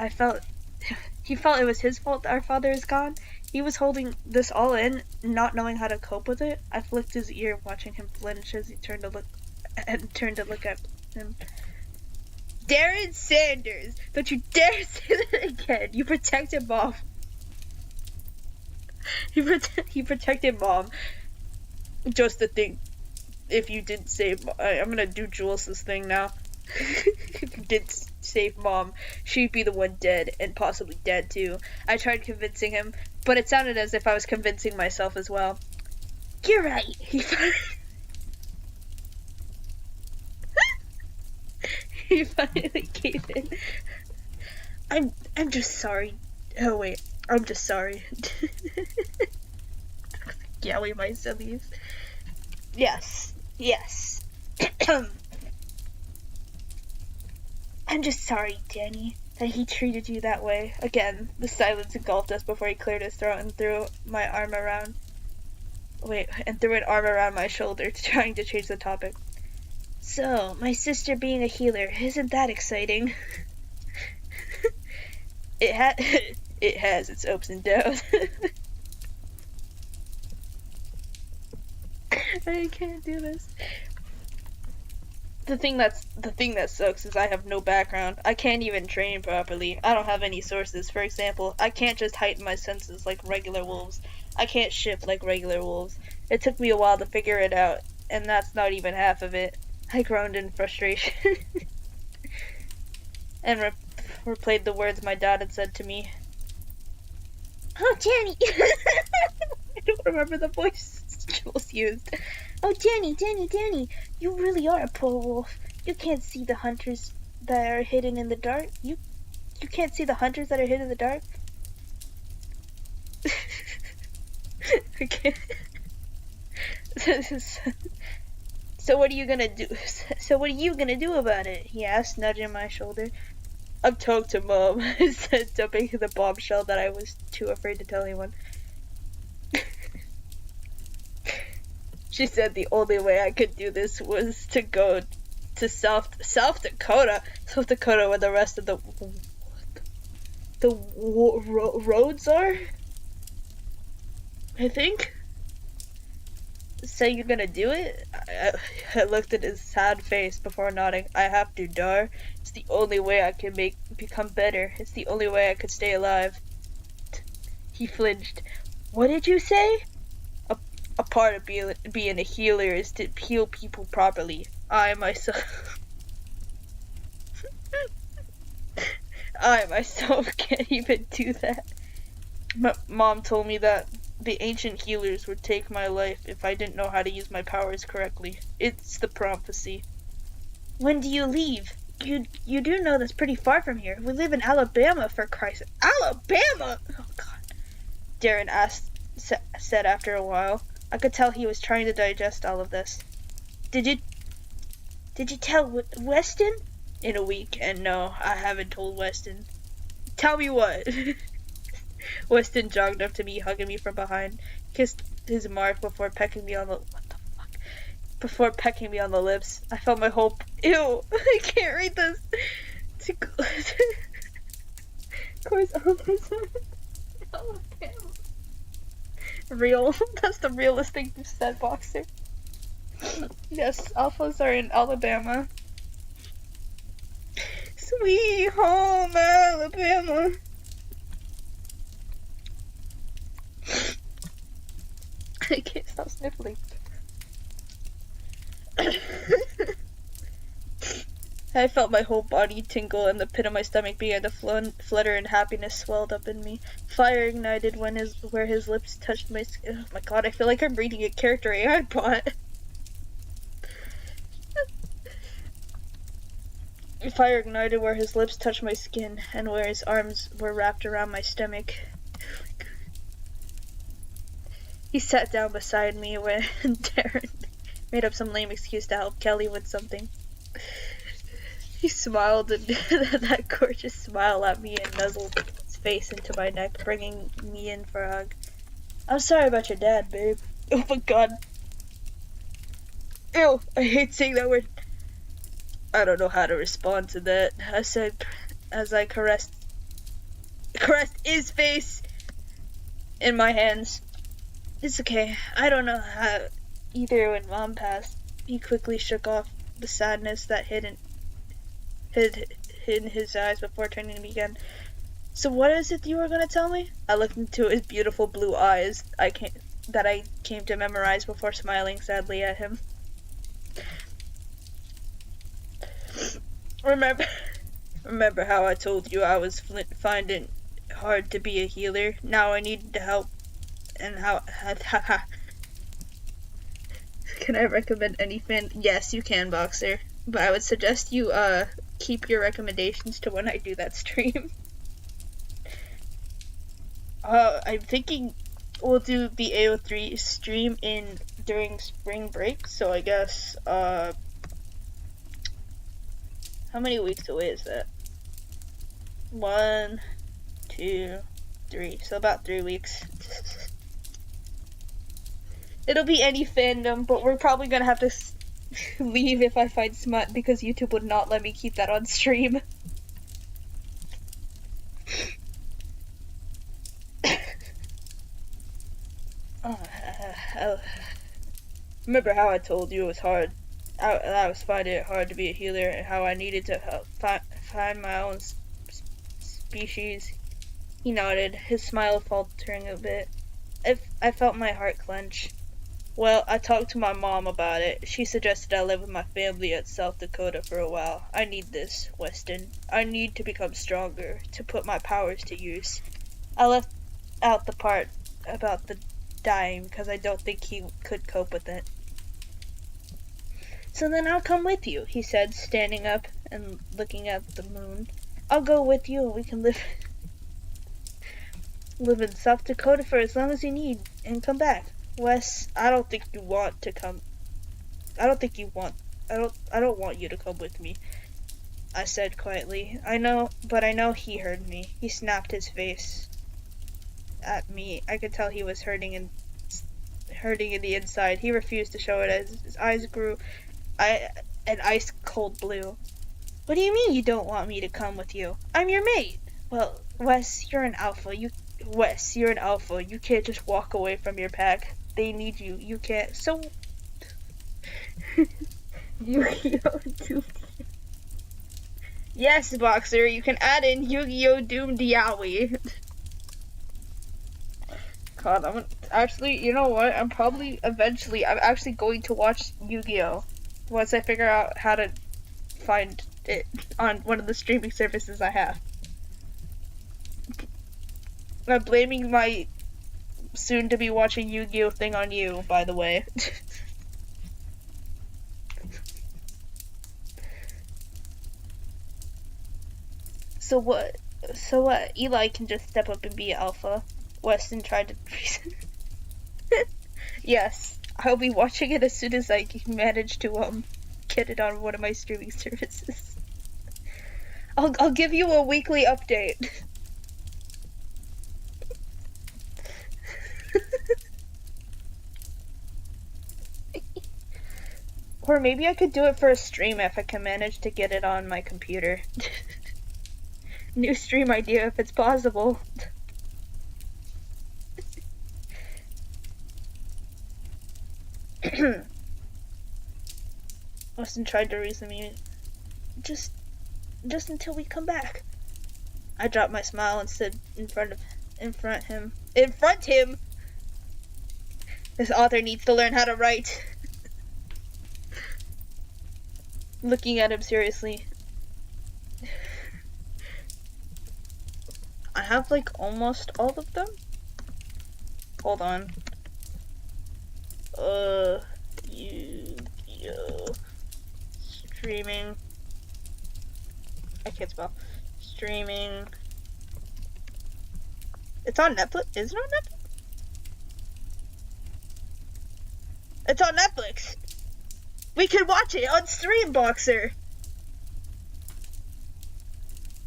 He felt it was his fault that our father is gone. He was holding this all in, not knowing how to cope with it. I flicked his ear, watching him flinch as he turned to look at him. Darren Sanders! Don't you dare say that again! You protected Mom. He protected Mom. Just to think, if you did save Mom, I'm gonna do Jules' thing now. If you did save Mom, she'd be the one dead, and possibly dead too. I tried convincing him, but it sounded as if I was convincing myself as well. You're right. He finally gave in. I'm just sorry. Oh wait, I'm just sorry. Yowie my sillies. Yes. I'm just sorry, Danny, that he treated you that way. Again, the silence engulfed us before he cleared his throat and threw an arm around my shoulder, trying to change the topic. So, my sister being a healer, isn't that exciting? It has its ups and downs. I can't do this. The thing that sucks is I have no background. I can't even train properly. I don't have any sources. For example, I can't just heighten my senses like regular wolves. I can't shift like regular wolves. It took me a while to figure it out, and that's not even half of it. I groaned in frustration and replayed the words my dad had said to me. Oh, Danny! I don't remember the voice Jules used. Oh, Danny, you really are a poor wolf. You can't see the hunters that are hidden in the dark. You can't see the hunters that are hidden in the dark. Okay. So what are you gonna do? So what are you gonna do about it? He asked, nudging my shoulder. I've talked to Mom, said, dumping the bombshell that I was too afraid to tell anyone. She said the only way I could do this was to go to South Dakota where the rest of the roads are, I think. So you're gonna do it? I looked at his sad face before nodding. I have to, Dar. It's the only way I can become better. It's the only way I could stay alive. He flinched. What did you say? A part of being a healer is to heal people properly. I myself can't even do that. Mom told me that the ancient healers would take my life if I didn't know how to use my powers correctly. It's the prophecy. When do you leave? You do know that's pretty far from here. We live in Alabama, for Christ's sake. Alabama! Oh, God. Darren said after a while. I could tell he was trying to digest all of this. Did you tell Weston? In a week, and no, I haven't told Weston. Tell me what? Weston jogged up to me, hugging me from behind, kissed his mark before pecking me on the lips. I felt my whole ew. I can't read this. Of course, real. That's the realest thing you said, Boxer. Yes, alphas are in Alabama. Sweet home Alabama. I can't stop sniffling. I felt my whole body tingle and the pit of my stomach began to flutter and happiness swelled up in me. Fire ignited where his lips touched my skin. Oh my God, I feel like I'm reading a character AI bot. Fire ignited where his lips touched my skin and where his arms were wrapped around my stomach. He sat down beside me when Darren made up some lame excuse to help Kelly with something. He smiled and that gorgeous smile at me and nuzzled his face into my neck, bringing me in for a hug. I'm sorry about your dad, babe. Oh my God. Ew, I hate saying that word. I don't know how to respond to that, I said as I caressed his face in my hands. It's okay. I don't know how either when Mom passed. He quickly shook off the sadness that hid in his eyes before turning to me again. So what is it you were going to tell me? I looked into his beautiful blue eyes that I came to memorize before smiling sadly at him. Remember how I told you I was finding it hard to be a healer? Now I needed to help. And how can I recommend any fan? Yes, you can, Boxer. But I would suggest you keep your recommendations to when I do that stream. I'm thinking we'll do the AO3 stream during spring break. So I guess how many weeks away is that? 1, 2, 3. So about 3 weeks. It'll be any fandom, but we're probably gonna have to leave if I find smut because YouTube would not let me keep that on stream. Remember how I told you it was hard? I was finding it hard to be a healer and how I needed to help find my own species. He nodded, his smile faltering a bit. I felt my heart clench. Well, I talked to my mom about it. She suggested I live with my family at South Dakota for a while. I need this, Weston. I need to become stronger, to put my powers to use. I left out the part about the dying because I don't think he could cope with it. So then I'll come with you, he said, standing up and looking at the moon. I'll go with you and we can live in South Dakota for as long as you need and come back. Wes, I don't think you want to come. I don't want you to come with me, I said quietly. I know he heard me. He snapped his face at me. I could tell he was hurting in the inside. He refused to show it as his eyes grew an ice cold blue. What do you mean you don't want me to come with you? I'm your mate. Well, Wes, you're an alpha. You can't just walk away from your pack. They need you. You can't. So Yugioh Doom. Yes, Boxer, you can add in Yugioh Doom Diawi. God, I'm actually, you know what? I'm actually going to watch Yu-Gi-Oh! Once I figure out how to find it on one of the streaming services I have. I'm blaming my soon-to-be watching Yu-Gi-Oh! Thing on you, by the way. So what? Eli can just step up and be alpha. Weston tried to reason. Yes, I'll be watching it as soon as I can manage to get it on one of my streaming services. I'll give you a weekly update. Or maybe I could do it for a stream if I can manage to get it on my computer. New stream idea if it's possible. Austin tried to reason me. Just until we come back. I dropped my smile and stood in front him. This author needs to learn how to write. Looking at him seriously. I have like almost all of them. Hold on. Yugioh streaming. I can't spell. Streaming. It's on Netflix. Is it on Netflix? It's on Netflix. We can watch it on Stream Boxer.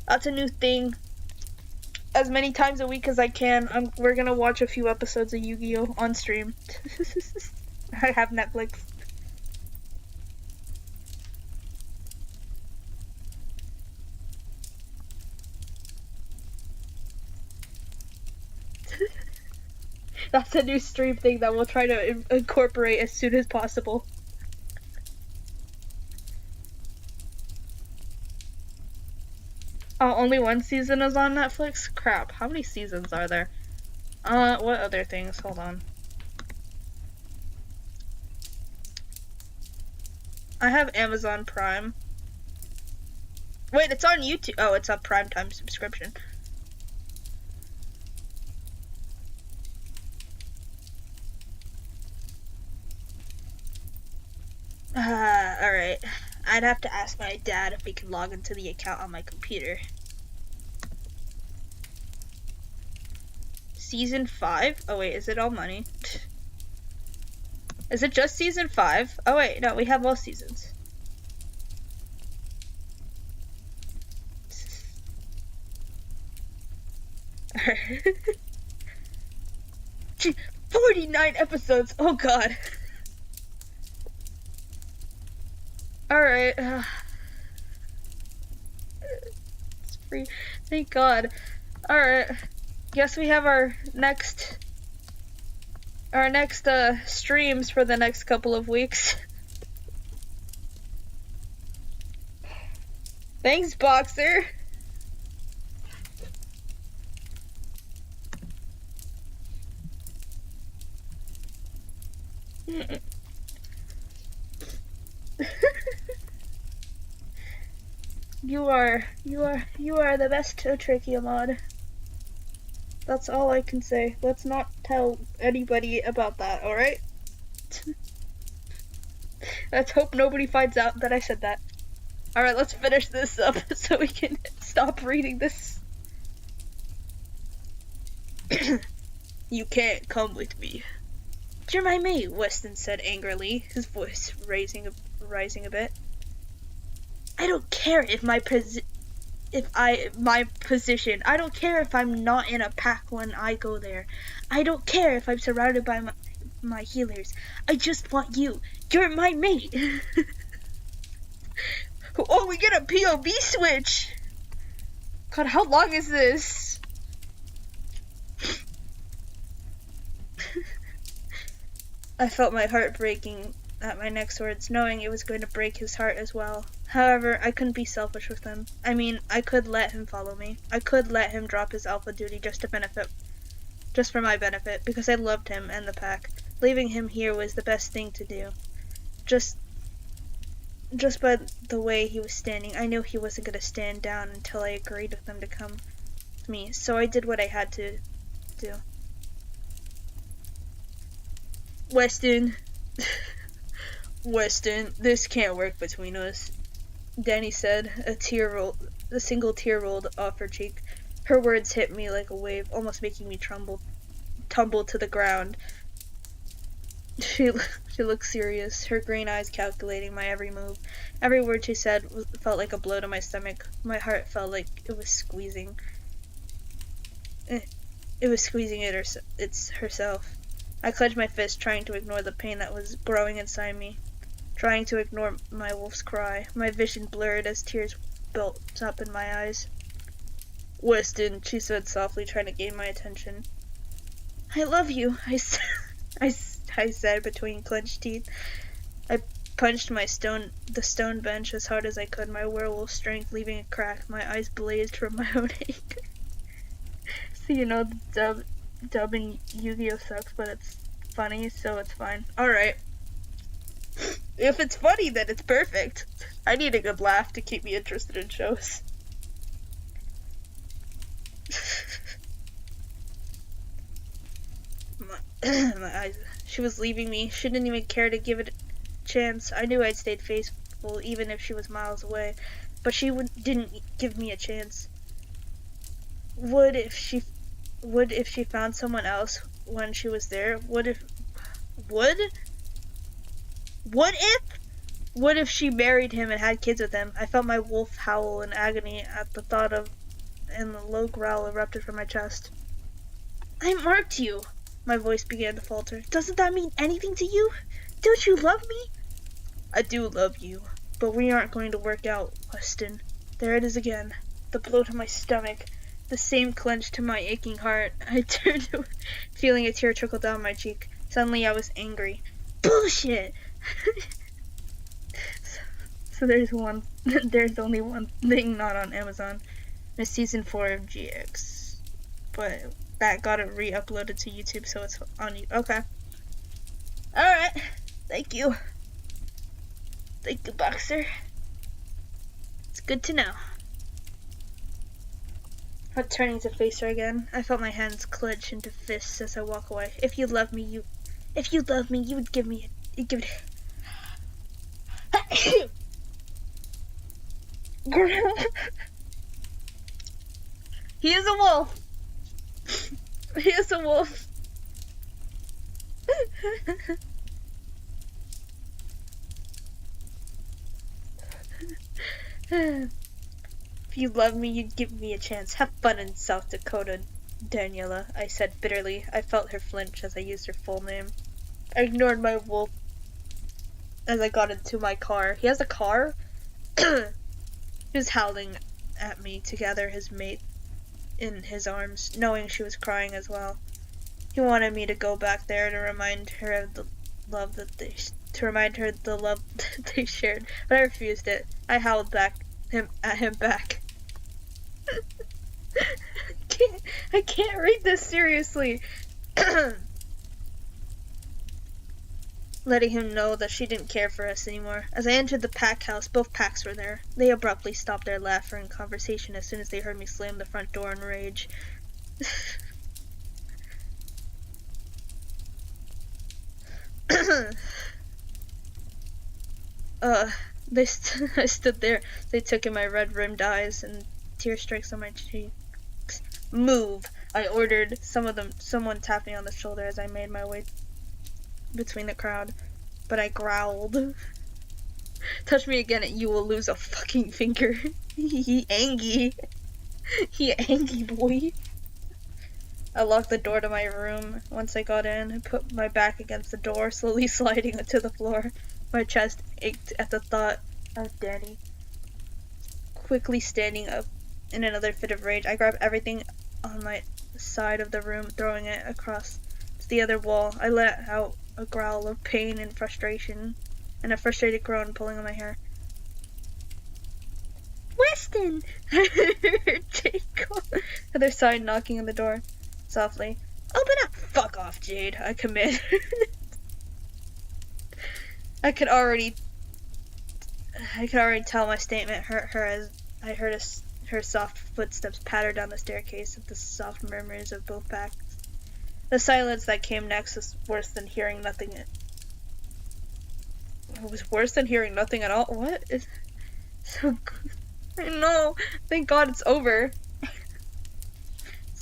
That's a new thing. As many times a week as I can. We're gonna watch a few episodes of Yu-Gi-Oh! On stream. I have Netflix. That's a new stream thing that we'll try to incorporate as soon as possible. Oh, only one season is on Netflix? Crap, how many seasons are there? What other things? Hold on. I have Amazon Prime. Wait, it's on YouTube. Oh, it's a Primetime subscription. Alright. I'd have to ask my dad if he can log into the account on my computer. Season 5? Oh wait, is it all money? Is it just season 5? Oh wait, no, we have all seasons. Gee, 49 episodes! Oh god. Alright. It's free. Thank God. Alright. Guess we have our next streams for the next couple of weeks. Thanks, Boxer. You are the best Tricky mod. That's all I can say. Let's not tell anybody about that, alright? Let's hope nobody finds out that I said that. Alright, let's finish this up so we can stop reading this. You can't come with me. You're my mate, Weston said angrily, his voice rising a bit. I don't care if my position. I don't care if I'm not in a pack when I go there. I don't care if I'm surrounded by my healers. I just want you. You're my mate. Oh, we get a POV switch. God, how long is this? I felt my heart breaking at my next words, knowing it was going to break his heart as well. However, I couldn't be selfish with him. I mean, I could let him follow me. I could let him drop his alpha duty just for my benefit, because I loved him and the pack. Leaving him here was the best thing to do. Just by the way he was standing, I knew he wasn't going to stand down until I agreed with him to come with me, so I did what I had to do. Weston, this can't work between us, Danny said, a single tear rolled off her cheek. Her words hit me like a wave, almost making me tumble to the ground. She looked serious, her green eyes calculating my every move. Every word she said felt like a blow to my stomach. My heart felt like it was squeezing. It was squeezing it's herself. I clenched my fist, trying to ignore the pain that was growing inside me. Trying to ignore my wolf's cry. My vision blurred as tears built up in my eyes. Weston, she said softly, trying to gain my attention. I love you, I said between clenched teeth. I punched the stone bench as hard as I could, my werewolf strength leaving a crack. My eyes blazed from my own anger. So you know the dub in Yu-Gi-Oh sucks, but it's funny, so it's fine. Alright. If it's funny, then it's perfect. I need a good laugh to keep me interested in shows. My eyes. She was leaving me. She didn't even care to give it a chance. I knew I'd stayed faithful even if she was miles away, but she didn't give me a chance. Would if she found someone else when she was there? What if she married him and had kids with him? I felt my wolf howl in agony at the thought of, and the low growl erupted from my chest. I marked you. My voice began to falter. Doesn't that mean anything to you? Don't you love me? I do love you, but we aren't going to work out, Weston. There it is again. The blow to my stomach. The same clench to my aching heart. I turned to feeling a tear trickle down my cheek. Suddenly I was angry. Bullshit! So there's only one thing not on Amazon. It's season 4 of GX. But that got it re-uploaded to YouTube, so it's on you. Okay. Alright. Thank you. Thank you, Boxer. It's good to know. I'm turning to face her again. I felt my hands clench into fists as I walk away. If you loved me, you would give me it. He is a wolf. He is a wolf. If you love me, you'd give me a chance. Have fun in South Dakota, Daniela, I said bitterly. I felt her flinch as I used her full name. I ignored my wolf as I got into my car. He has a car? He was howling at me to gather his mate in his arms, knowing she was crying as well. He wanted me to go back there to remind her of the love that they shared, but I refused it. I howled at him back. I can't read this seriously. Letting him know that she didn't care for us anymore. As I entered the pack house, both packs were there. They abruptly stopped their laughter and conversation as soon as they heard me slam the front door in rage. they I stood there. They took in my red-rimmed eyes and tear strikes on my cheeks. Move! I ordered. Someone tapped me on the shoulder as I made my way between the crowd. But I growled. Touch me again and you will lose a fucking finger. He angry. He angry boy. I locked the door to my room. Once I got in, I put my back against the door, slowly sliding to the floor. My chest ached at the thought of Danny. Quickly standing up in another fit of rage, I grabbed everything on my side of the room, throwing it across to the other wall. I let out a growl of pain and frustration, and a frustrated groan pulling on my hair. Weston! I heard Jake on the other side knocking on the door. Softly. Open up! Fuck off, Jade. I command. I could already tell my statement hurt her as I heard her soft footsteps patter down the staircase with the soft murmurs of both backs. The silence that came next was worse than hearing nothing. It was worse than hearing nothing at all. What is so good? I know. Thank God it's over.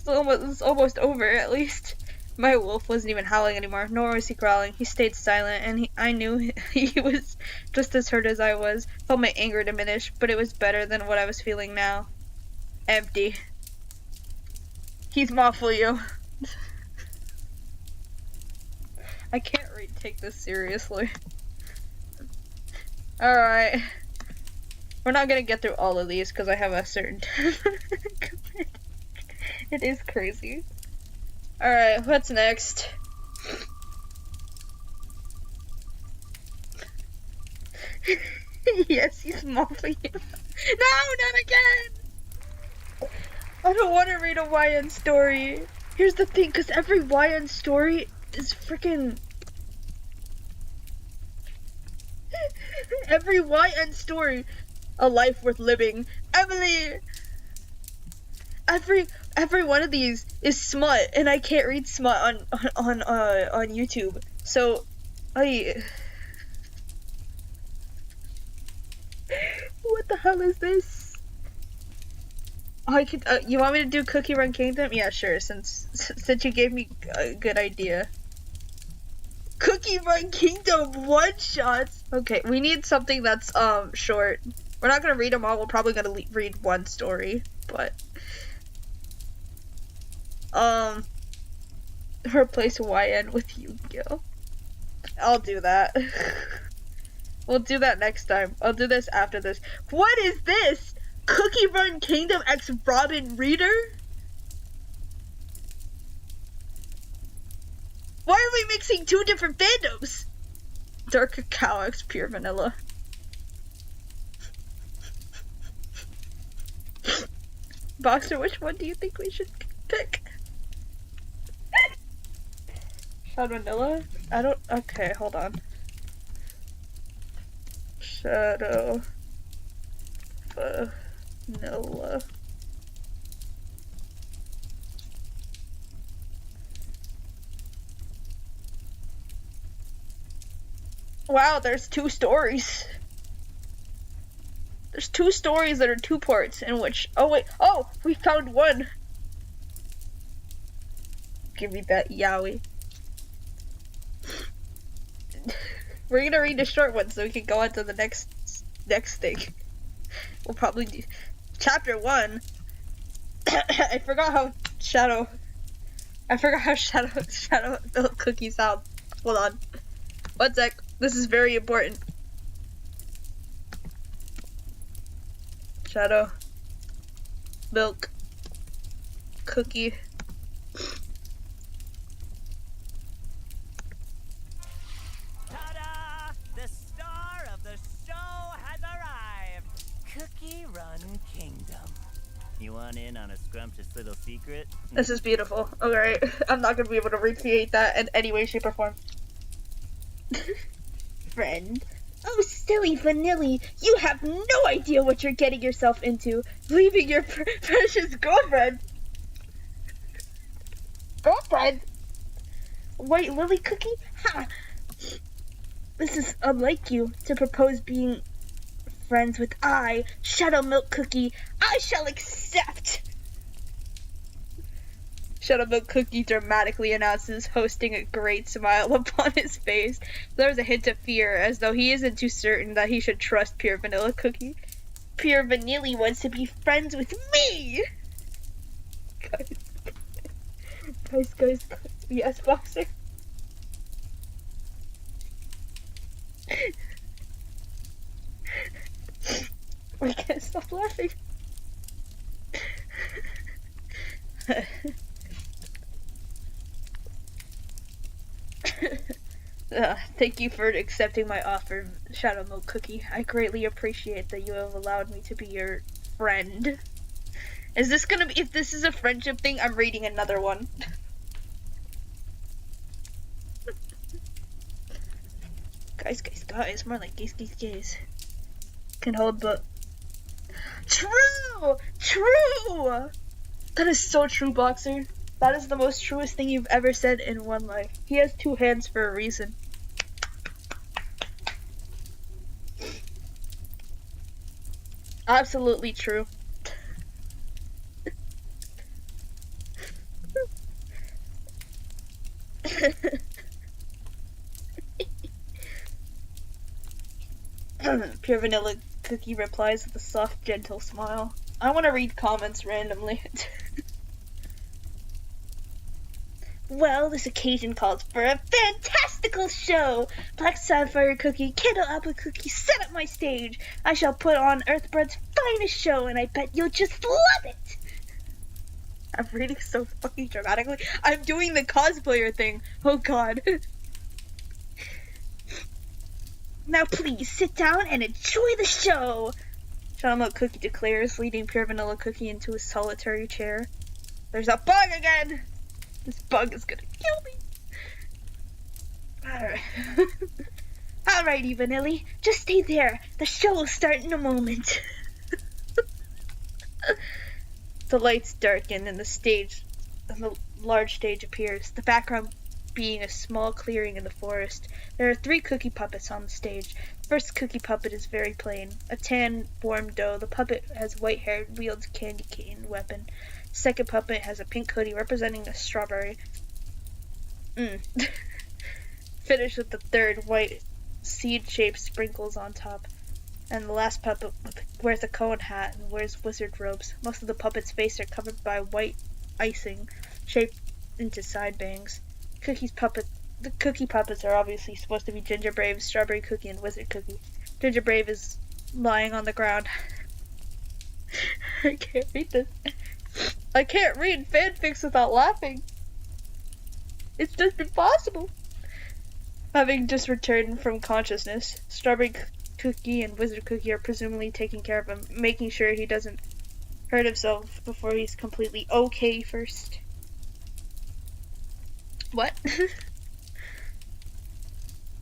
It's almost over, at least. My wolf wasn't even howling anymore, nor was he growling. He stayed silent, and I knew he was just as hurt as I was. Felt my anger diminish, but it was better than what I was feeling now. Empty. He's mob for you. I can't take this seriously. Alright. We're not gonna get through all of these because I have a certain It is crazy. Alright, what's next? Yes, he's mopping you. No, not again! I don't want to read a YN story. Here's the thing, because every YN story is freaking... Every YN story, a life worth living. Emily! Every one of these is smut, and I can't read smut on YouTube. So, what the hell is this? I could. You want me to do Cookie Run Kingdom? Yeah, sure. Since you gave me a good idea. Cookie Run Kingdom one shots. Okay, we need something that's short. We're not gonna read them all. We're probably gonna read one story, but. Replace YN with Yugioh. I'll do that. We'll do that next time. I'll do this after this. What is this? Cookie Run Kingdom x Robin Reader? Why are we mixing two different fandoms? Dark Cacao x Pure Vanilla. Boxer, which one do you think we should pick? Shad Vanilla? I don't. Okay, hold on. Shadow Vanilla. Wow, there's two stories. There's two stories that are two parts in which. Oh wait. Oh, we found one. Give me that yaoi. We're gonna read the short one so we can go on to the next thing. We'll probably do chapter 1. I forgot how Shadow Milk Cookie sound. Hold on. 1 sec. This is very important. Shadow Milk Cookie. Cookie Run Kingdom. You want in on a scrumptious little secret? This is beautiful. Alright, I'm not gonna be able to recreate that in any way, shape, or form. Friend. Oh, silly Vanilli, you have no idea what you're getting yourself into. Leaving your precious girlfriend. Girlfriend? White Lily Cookie? Ha! This is unlike you to propose being friends with Shadow Milk Cookie. I shall accept. Shadow Milk Cookie dramatically announces, hosting a great smile upon his face. There's a hint of fear, as though he isn't too certain that he should trust Pure Vanilla Cookie. Pure Vanilla wants to be friends with me! Guys. Yes, Boxer? We can't stop laughing. Thank you for accepting my offer, Shadow Milk Cookie. I greatly appreciate that you have allowed me to be your friend. Is this gonna be, if this is a friendship thing, I'm reading another one. Guys, more like gays. Can hold, but true! That is so true, Boxer. That is the most truest thing you've ever said in one life. He has two hands for a reason. Absolutely true. Pure Vanilla Cookie replies with a soft, gentle smile. I want to read comments randomly. Well, this occasion calls for a fantastical show! Black Sapphire Cookie, Candle Apple Cookie, set up my stage! I shall put on Earthbread's finest show, and I bet you'll just love it! I'm reading so fucking dramatically. I'm doing the cosplayer thing. Oh god. Now please, sit down and enjoy the show! Shadow Milk Cookie declares, leading Pure Vanilla Cookie into a solitary chair. There's a bug again! This bug is gonna kill me! Alright. Alrighty, Vanilla. Just stay there. The show will start in a moment. The lights darken and the large stage appears. The background being a small clearing in the forest. There are 3 cookie puppets on the stage. The first cookie puppet is very plain. A tan, warm dough. The puppet has white hair and wields a candy cane weapon. The second puppet has a pink hoodie representing a strawberry. Finished with the third, white seed-shaped sprinkles on top. And the last puppet wears a cone hat and wears wizard robes. Most of the puppets' faces are covered by white icing shaped into side bangs. The cookie puppets are obviously supposed to be Ginger Brave, Strawberry Cookie, and Wizard Cookie. Ginger Brave is lying on the ground. I can't read this. I can't read fanfics without laughing. It's just impossible. Having just returned from consciousness, Strawberry Cookie and Wizard Cookie are presumably taking care of him, making sure he doesn't hurt himself before he's completely okay first. What?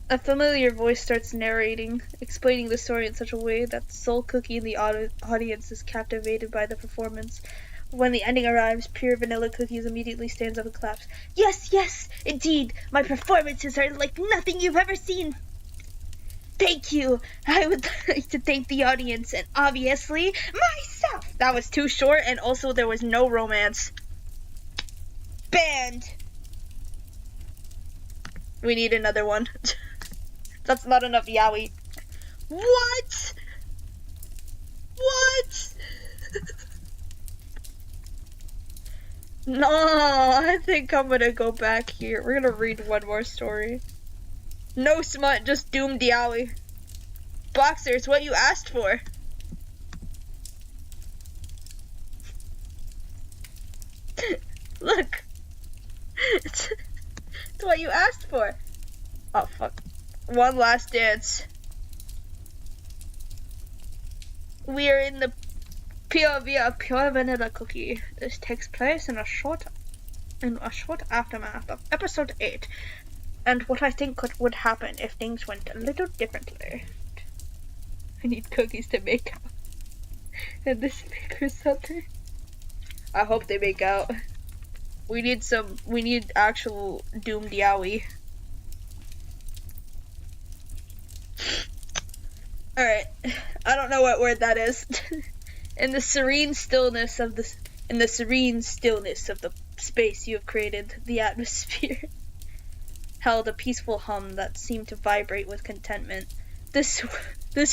A familiar voice starts narrating, explaining the story in such a way that the sole cookie in the audience is captivated by the performance. When the ending arrives, Pure Vanilla Cookies immediately stands up and claps. Yes, indeed, my performances are like nothing you've ever seen. Thank you. I would like to thank the audience and obviously myself. That was too short and also there was no romance. Banned. We need another one. That's not enough yaoi. What? No, I think I'm gonna go back here. We're gonna read one more story. No smut, just doomed yaoi. Boxer, it's what you asked for. Look. It's what you asked for. Oh, fuck. One last dance. We are in the POV of Pure Vanilla Cookie. This takes place in a short aftermath of episode 8. And what I think would happen if things went a little differently. I need cookies to make out. And this make or something. I hope they make out. We need actual doomed yaoi. Alright. I don't know what word that is. In the serene stillness of the space you have created, the atmosphere held a peaceful hum that seemed to vibrate with contentment. This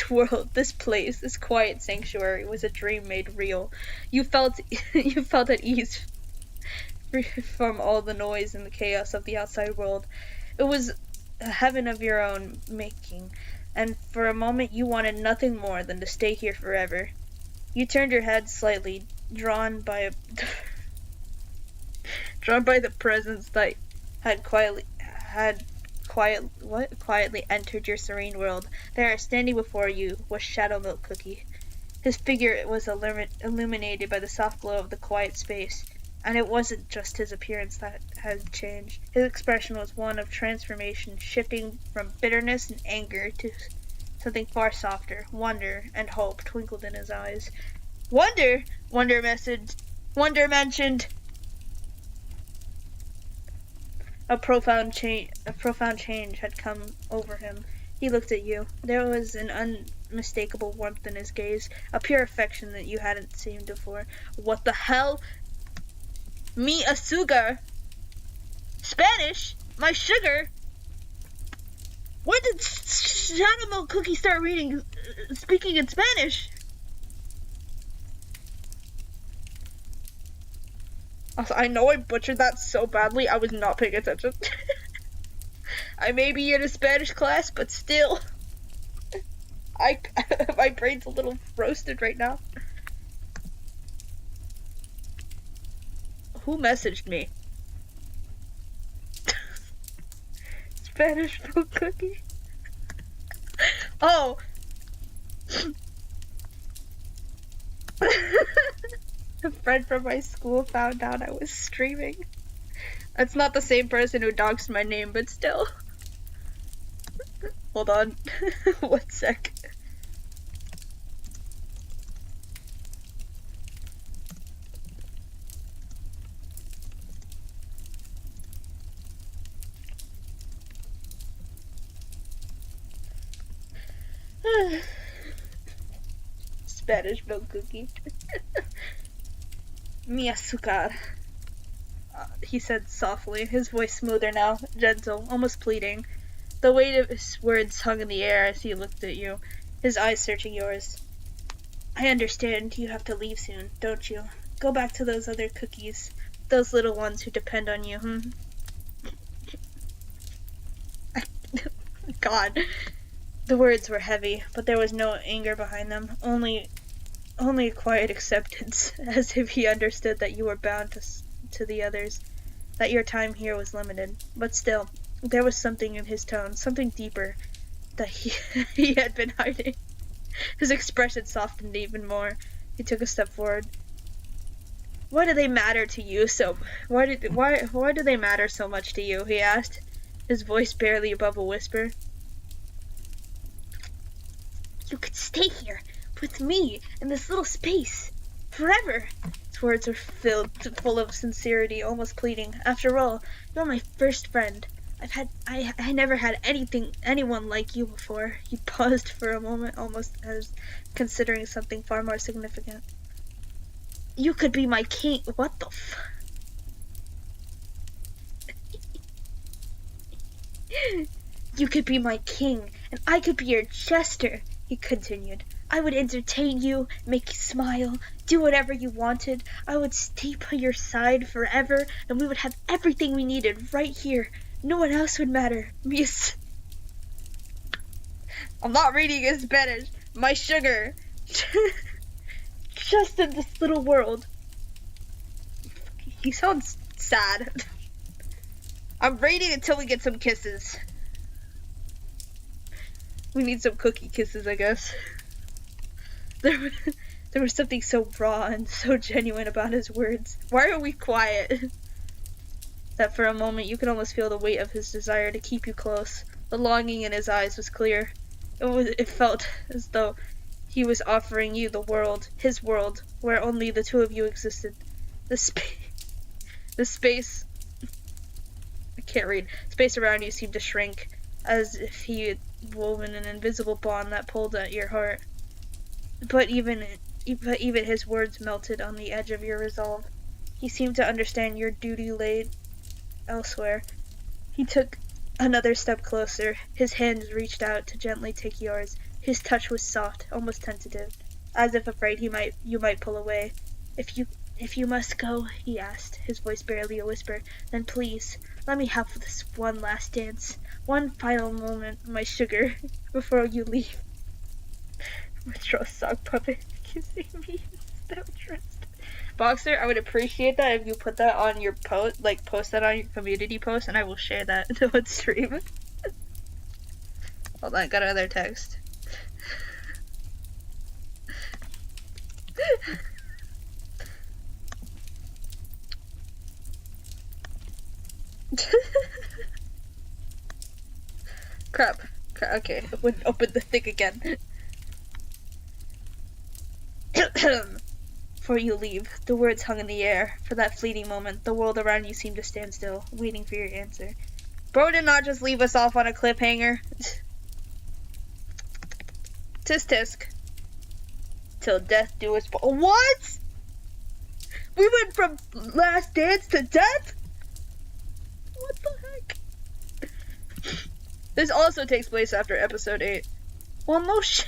world, this place, this quiet sanctuary was a dream made real. You felt at ease free from all the noise and the chaos of the outside world. It was a heaven of your own making, and for a moment you wanted nothing more than to stay here forever. You turned your head slightly, drawn by the presence that had quietly entered your serene world. There, standing before you, was Shadow Milk Cookie. His figure was illuminated by the soft glow of the quiet space, and it wasn't just his appearance that had changed. His expression was one of transformation, shifting from bitterness and anger to something far softer. Wonder and hope twinkled in his eyes. Wonder mentioned. A profound change had come over him. He looked at you. There was an unmistakable warmth in his gaze, a pure affection that you hadn't seen before. What the hell? Me a sugar? Spanish? My sugar? When did Shadow Milk Cookie start speaking in Spanish? Also, I know I butchered that so badly, I was not paying attention. I may be in a Spanish class, but still. My brain's a little roasted right now. Who messaged me? Spanish Milk Cookie? Oh! A friend from my school found out I was streaming. That's not the same person who doxed my name, but still. Hold on. 1 sec. Spanish Milk Cookie. Mi azúcar, he said softly, his voice smoother now, gentle, almost pleading. The weight of his words hung in the air as he looked at you, his eyes searching yours. I understand you have to leave soon, don't you? Go back to those other cookies, those little ones who depend on you, God. The words were heavy, but there was no anger behind them, only a quiet acceptance, as if he understood that you were bound to the others, that your time here was limited. But still, there was something in his tone, something deeper, that he had been hiding. His expression softened even more. He took a step forward. Why do they matter to you so? Why do they matter so much to you? He asked, his voice barely above a whisper. You could stay here with me in this little space forever. His words were full of sincerity, almost pleading. After all, you're my first friend. I never had anyone like you before. He paused for a moment, almost as considering something far more significant. You could be my king. What the f? You could be my king, and I could be your jester, he continued. I would entertain you, make you smile, do whatever you wanted. I would stay by your side forever, and we would have everything we needed right here. No one else would matter. I'm not reading in Spanish. My sugar. Just in this little world. He sounds sad. I'm reading until we get some kisses. We need some cookie kisses, I guess. There was something so raw and so genuine about his words. Why are we quiet? That for a moment you could almost feel the weight of his desire to keep you close. The longing in his eyes was clear. It felt as though he was offering you the world, his world, where only the two of you existed. The space I can't read. Space around you seemed to shrink as if he had woven an invisible bond that pulled at your heart. But even his words melted on the edge of your resolve. He seemed to understand your duty lay elsewhere. He took another step closer. His hands reached out to gently take yours. His touch was soft, almost tentative, as if afraid you might pull away. If you must go, he asked, his voice barely a whisper, then please, let me have this one last dance. One final moment, my sugar, before you leave. Retro sock puppet kissing me without trust. Boxer, I would appreciate that if you put that on your post, like post that on your community post, and I will share that on stream. Hold on, I got another text. Crap. Okay, open the thing again. Before you leave, the words hung in the air. For that fleeting moment, the world around you seemed to stand still, waiting for your answer. Bro did not just leave us off on a cliffhanger. Tisk tisk. Till death do us part. What? We went from last dance to death? What the heck? This also takes place after episode 8. Well, no shit.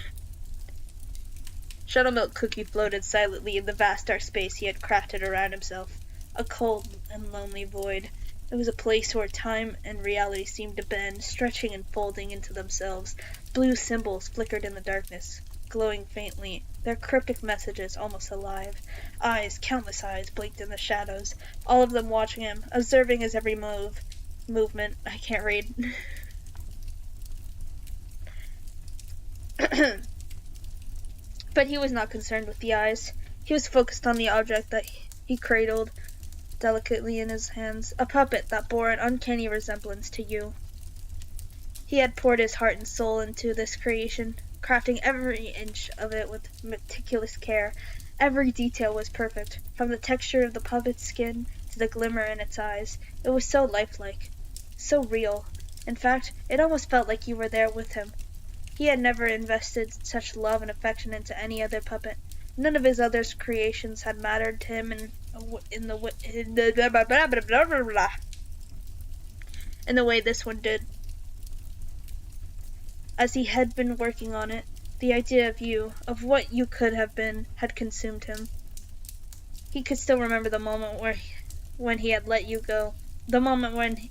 Shuttlemill Cookie floated silently in the vast dark space he had crafted around himself. A cold and lonely void. It was a place where time and reality seemed to bend, stretching and folding into themselves. Blue symbols flickered in the darkness, glowing faintly, their cryptic messages almost alive. Eyes, countless eyes, blinked in the shadows, all of them watching him, observing his every movement. I can't read. But he was not concerned with the eyes. He was focused on the object that he cradled delicately in his hands, a puppet that bore an uncanny resemblance to you. He had poured his heart and soul into this creation, crafting every inch of it with meticulous care. Every detail was perfect, from the texture of the puppet's skin to the glimmer in its eyes. It was so lifelike, so real. In fact, it almost felt like you were there with him. He had never invested such love and affection into any other puppet. None of his other creations had mattered to him in the way this one did. As he had been working on it, the idea of you, of what you could have been, had consumed him. He could still remember the moment when he had let you go, the moment when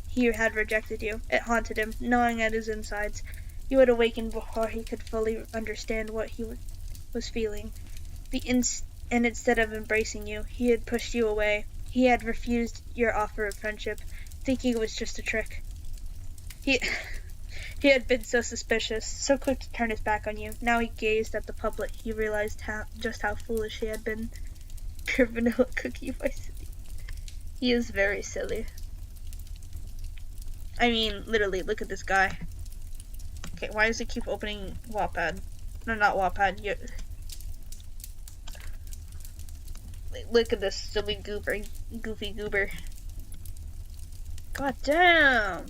he had rejected you. It haunted him, gnawing at his insides. You had awakened before he could fully understand what he was feeling. And instead of embracing you, he had pushed you away. He had refused your offer of friendship, thinking it was just a trick. He had been so suspicious, so quick to turn his back on you. Now he gazed at the puppet. He realized just how foolish he had been. Pure vanilla cookie voice. He is very silly. I mean, literally, look at this guy. Okay, why does it keep opening Wattpad? No, not Wattpad. Look at this silly goofy goober. God damn!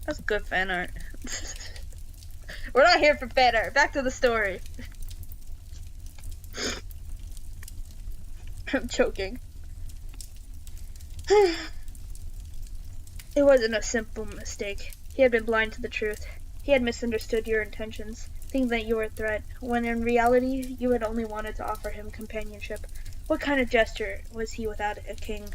That's good fan art. We're not here for fan art. Back to the story. I'm choking. It wasn't a simple mistake. He had been blind to the truth. He had misunderstood your intentions, thinking that you were a threat, when in reality you had only wanted to offer him companionship. What kind of gesture was he without a king?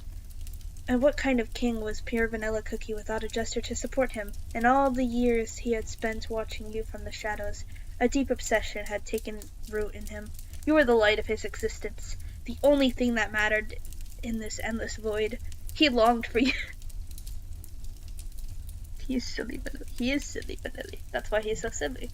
And what kind of king was pure vanilla cookie without a jester to support him? In all the years he had spent watching you from the shadows, a deep obsession had taken root in him. You were the light of his existence, the only thing that mattered in this endless void. He longed for you. He is silly vanilla. He is silly vanilla. That's why he's so silly.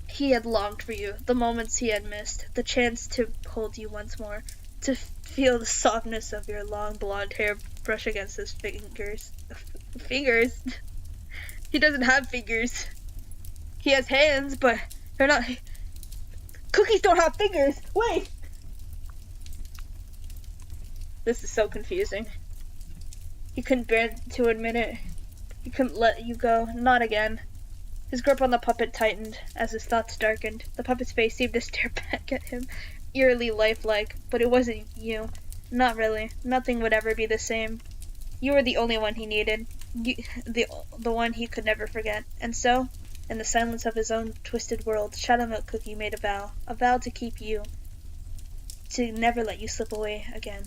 He had longed for you, the moments he had missed, the chance to hold you once more, to feel the softness of your long blonde hair brush against his fingers. Fingers? He doesn't have fingers. He has hands, but they're not... Cookies don't have fingers! Wait! This is so confusing. He couldn't bear to admit it. He couldn't let you go. Not again. His grip on the puppet tightened as his thoughts darkened. The puppet's face seemed to stare back at him, eerily lifelike, but it wasn't you. Not really. Nothing would ever be the same. You were the only one he needed. The one he could never forget. And so, in the silence of his own twisted world, Shadow Milk Cookie made a vow. A vow to keep you. To never let you slip away again.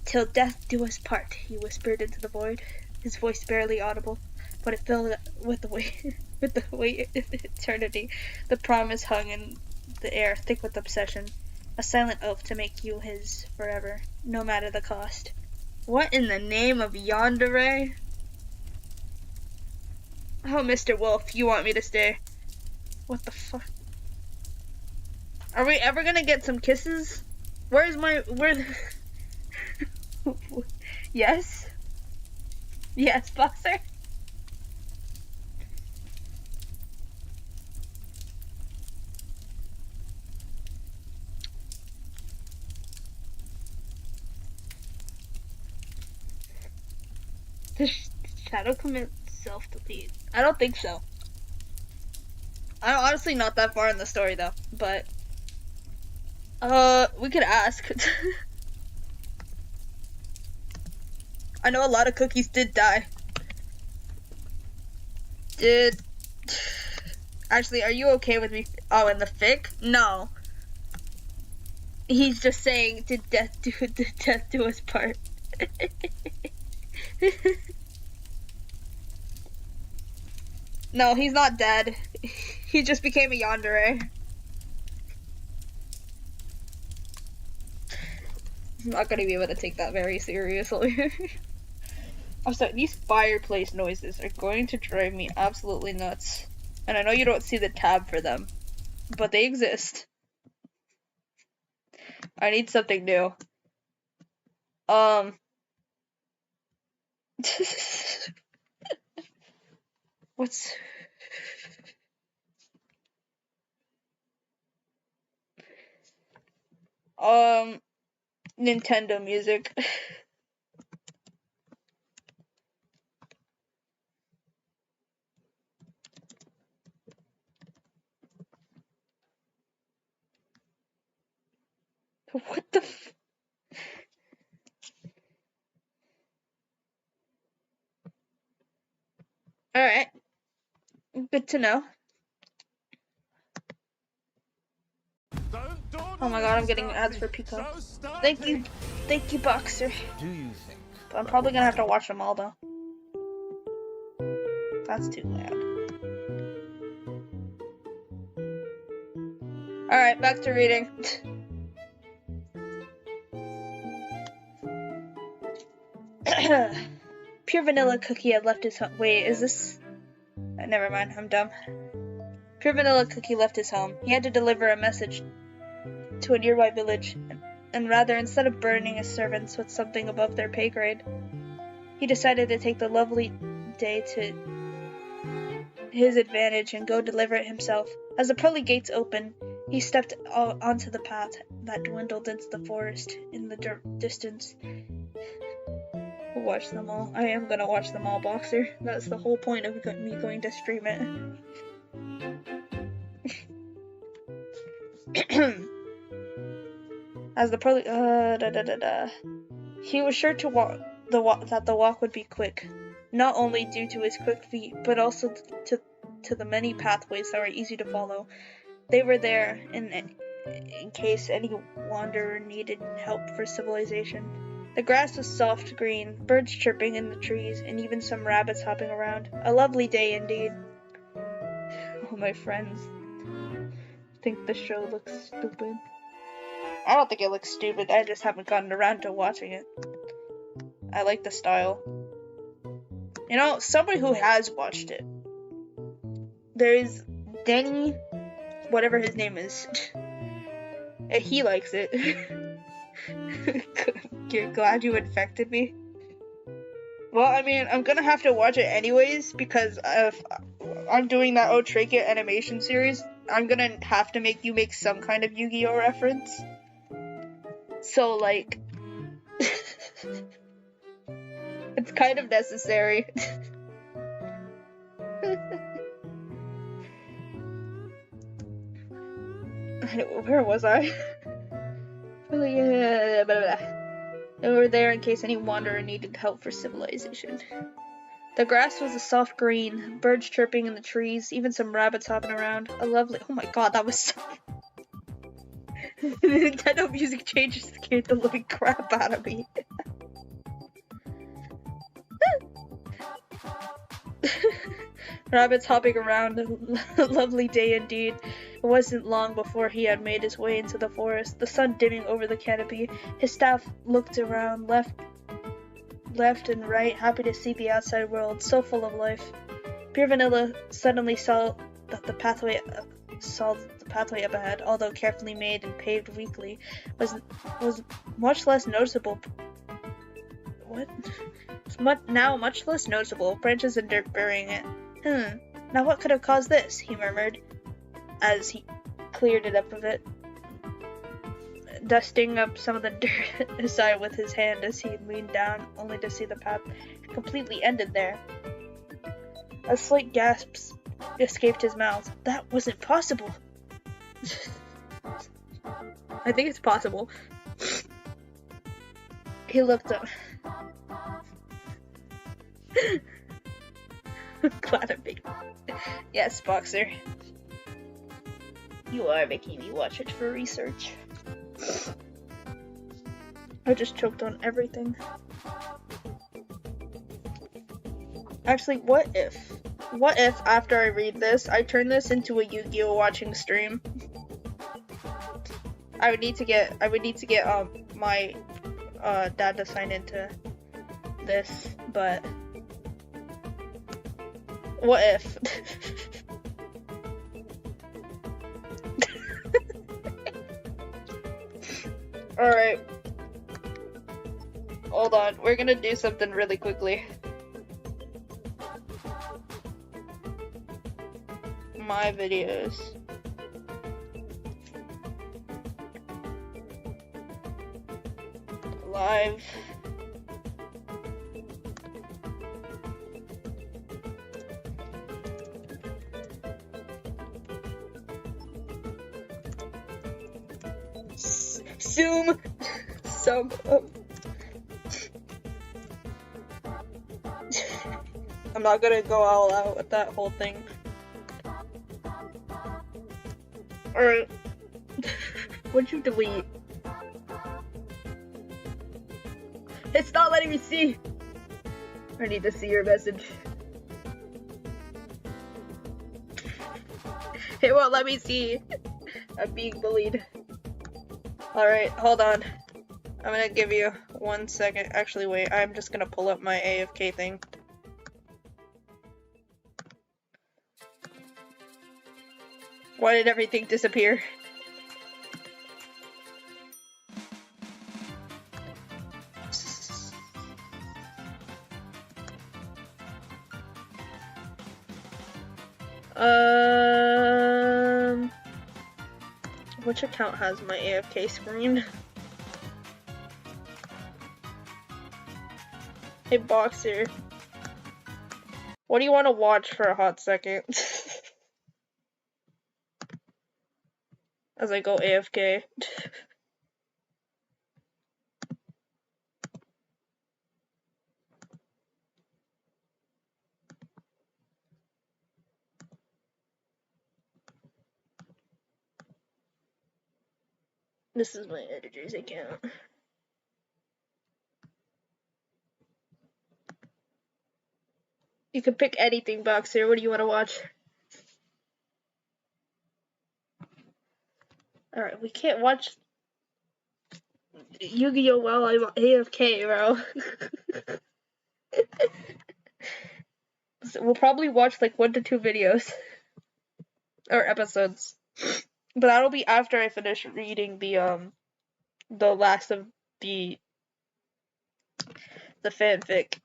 "Till death do us part," he whispered into the void, his voice barely audible, but it filled with the weight of eternity. The promise hung in the air, thick with obsession. A silent oath to make you his forever, no matter the cost. What in the name of yandere? Oh, Mr. Wolf, you want me to stay. What the fuck? Are we ever gonna get some kisses? Where's Yes? Yes, Boxer? Does Shadow commit self-delete? I don't think so. I'm honestly not that far in the story though, but we could ask. I know a lot of cookies did die. Actually, are you okay with me? Oh, in the fic? No. He's just saying, did death do us part? No, he's not dead. He just became a yandere. I'm not gonna be able to take that very seriously. I'm sorry, these fireplace noises are going to drive me absolutely nuts. And I know you don't see the tab for them, but they exist. I need something new. What's... Nintendo music. What the f... Alright. Good to know. Oh my god, I'm getting ads for Pico. Thank you, Boxer. Do you think? But I'm probably gonna have to watch them all though. That's too loud. Alright, back to reading. Pure Vanilla Cookie had left his home. Wait, is this... never mind, I'm dumb. Pure Vanilla Cookie left his home. He had to deliver a message to a nearby village, and rather, instead of burdening his servants with something above their pay grade, he decided to take the lovely day to his advantage and go deliver it himself. As the pearly gates opened, he stepped onto the path that dwindled into the forest in the distance. We'll watch them all. I am gonna watch them all, Boxer. That's the whole point of me going to stream it. As the pearly... He was sure to that the walk would be quick, not only due to his quick feet, but also to the many pathways that were easy to follow. They were there in case any wanderer needed help for civilization. The grass was soft green, birds chirping in the trees, and even some rabbits hopping around. A lovely day indeed. Oh, my friends think the show looks stupid. I don't think it looks stupid, I just haven't gotten around to watching it. I like the style. You know, somebody who has watched it. There's Danny, whatever his name is. He likes it. You're glad you infected me? Well, I mean, I'm gonna have to watch it anyways, because if I'm doing that Otrake animation series, I'm gonna have to make you make some kind of Yu-Gi-Oh reference. So, like... It's kind of necessary. Where was I? They were there in case any wanderer needed help for civilization. The grass was a soft green, birds chirping in the trees, even some rabbits hopping around. A lovely— oh my god, that was so— the Nintendo music changes scared the living crap out of me. Rabbits hopping around, a lovely day indeed. It wasn't long before he had made his way into the forest, the sun dimming over the canopy. His staff looked around, left and right, happy to see the outside world, so full of life. Pure Vanilla suddenly saw the pathway up ahead, although carefully made and paved weakly, was much less noticeable. What? Now much less noticeable, branches and dirt burying it. Now what could have caused this? He murmured, as he cleared it up a bit, dusting up some of the dirt aside with his hand as he leaned down, only to see the path completely ended there. A slight gasp escaped his mouth. That wasn't possible. I think it's possible. He looked up. Glad I'm making— yes, Boxer. You are making me watch it for research. I just choked on everything. Actually, what if after I read this, I turn this into a Yu-Gi-Oh watching stream? I would need to get my dad to sign into this, but what if? Alright. Hold on, we're gonna do something really quickly. My videos. Live. Zoom. I'm not gonna go all out with that whole thing. Alright. What'd you delete? It's not letting me see! I need to see your message. It won't let me see. I'm being bullied. Alright, hold on. I'm gonna give you 1 second. Actually, wait, I'm just gonna pull up my AFK thing. Why did everything disappear? Which account has my AFK screen? Hey, Boxer. What do you want to watch for a hot second? As I go AFK. This is my editor's account. You can pick anything, Boxer. What do you want to watch? Alright, we can't watch Yu-Gi-Oh! While I'm AFK, bro. So we'll probably watch like 1 to 2 videos. Or episodes. But that'll be after I finish reading the last of the fanfic.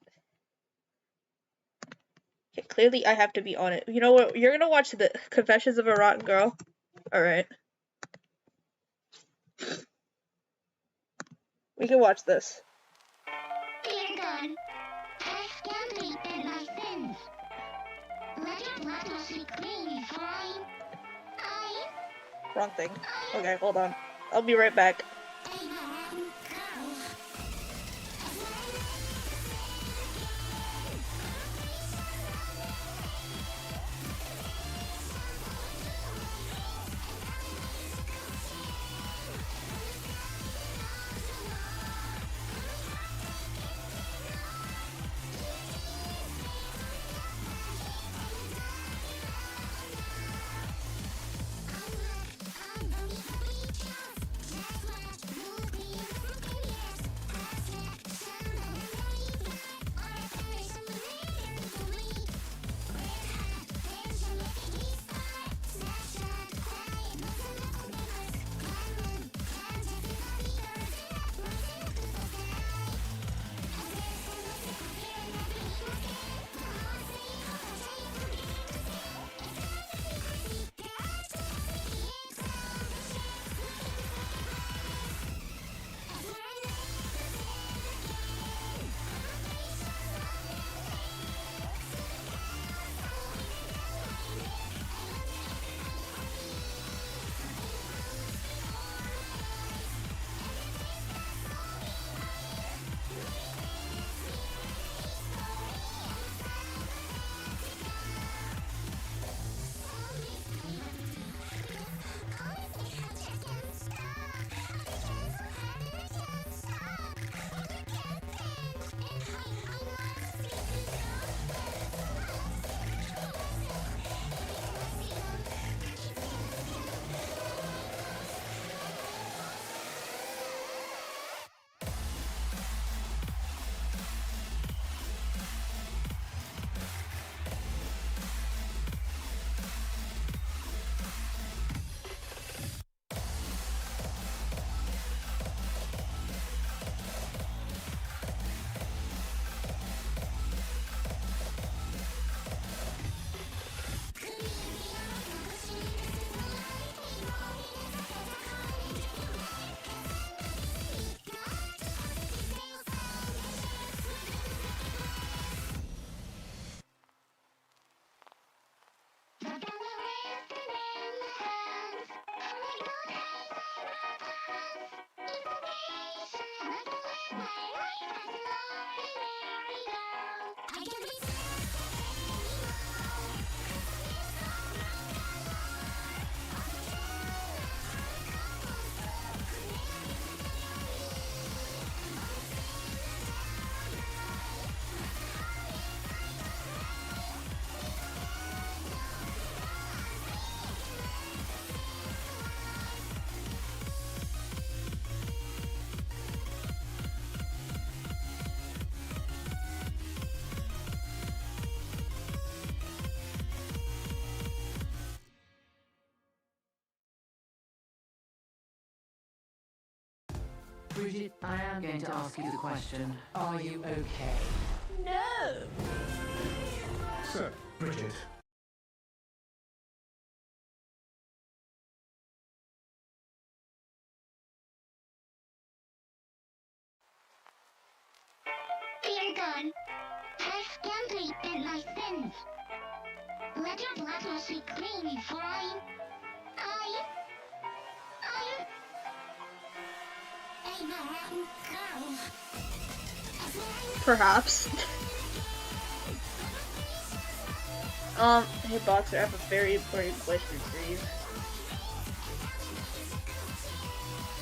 Okay, clearly I have to be on it. You know what? You're gonna watch the Confessions of a Rotten Girl? Alright. We can watch this. You're gone. Wrong thing. Okay, hold on. I'll be right back. Bridget, I am going to ask you the question. Are you okay? No! So, Bridget. Dear God, I scan to repent my sins. Let your blood wash me clean before I'm a mountain girl. Perhaps. Hey Boxer, I have a very important question for you.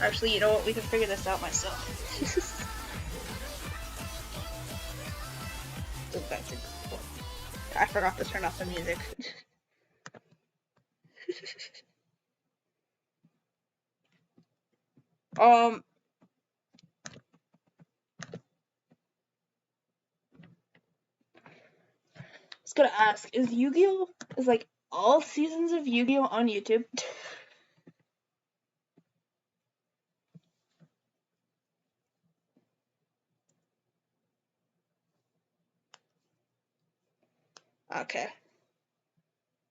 Actually, you know what? We can figure this out myself. I forgot to turn off the music. I was gonna ask, is Yugioh, is like all seasons of Yugioh on YouTube? Okay.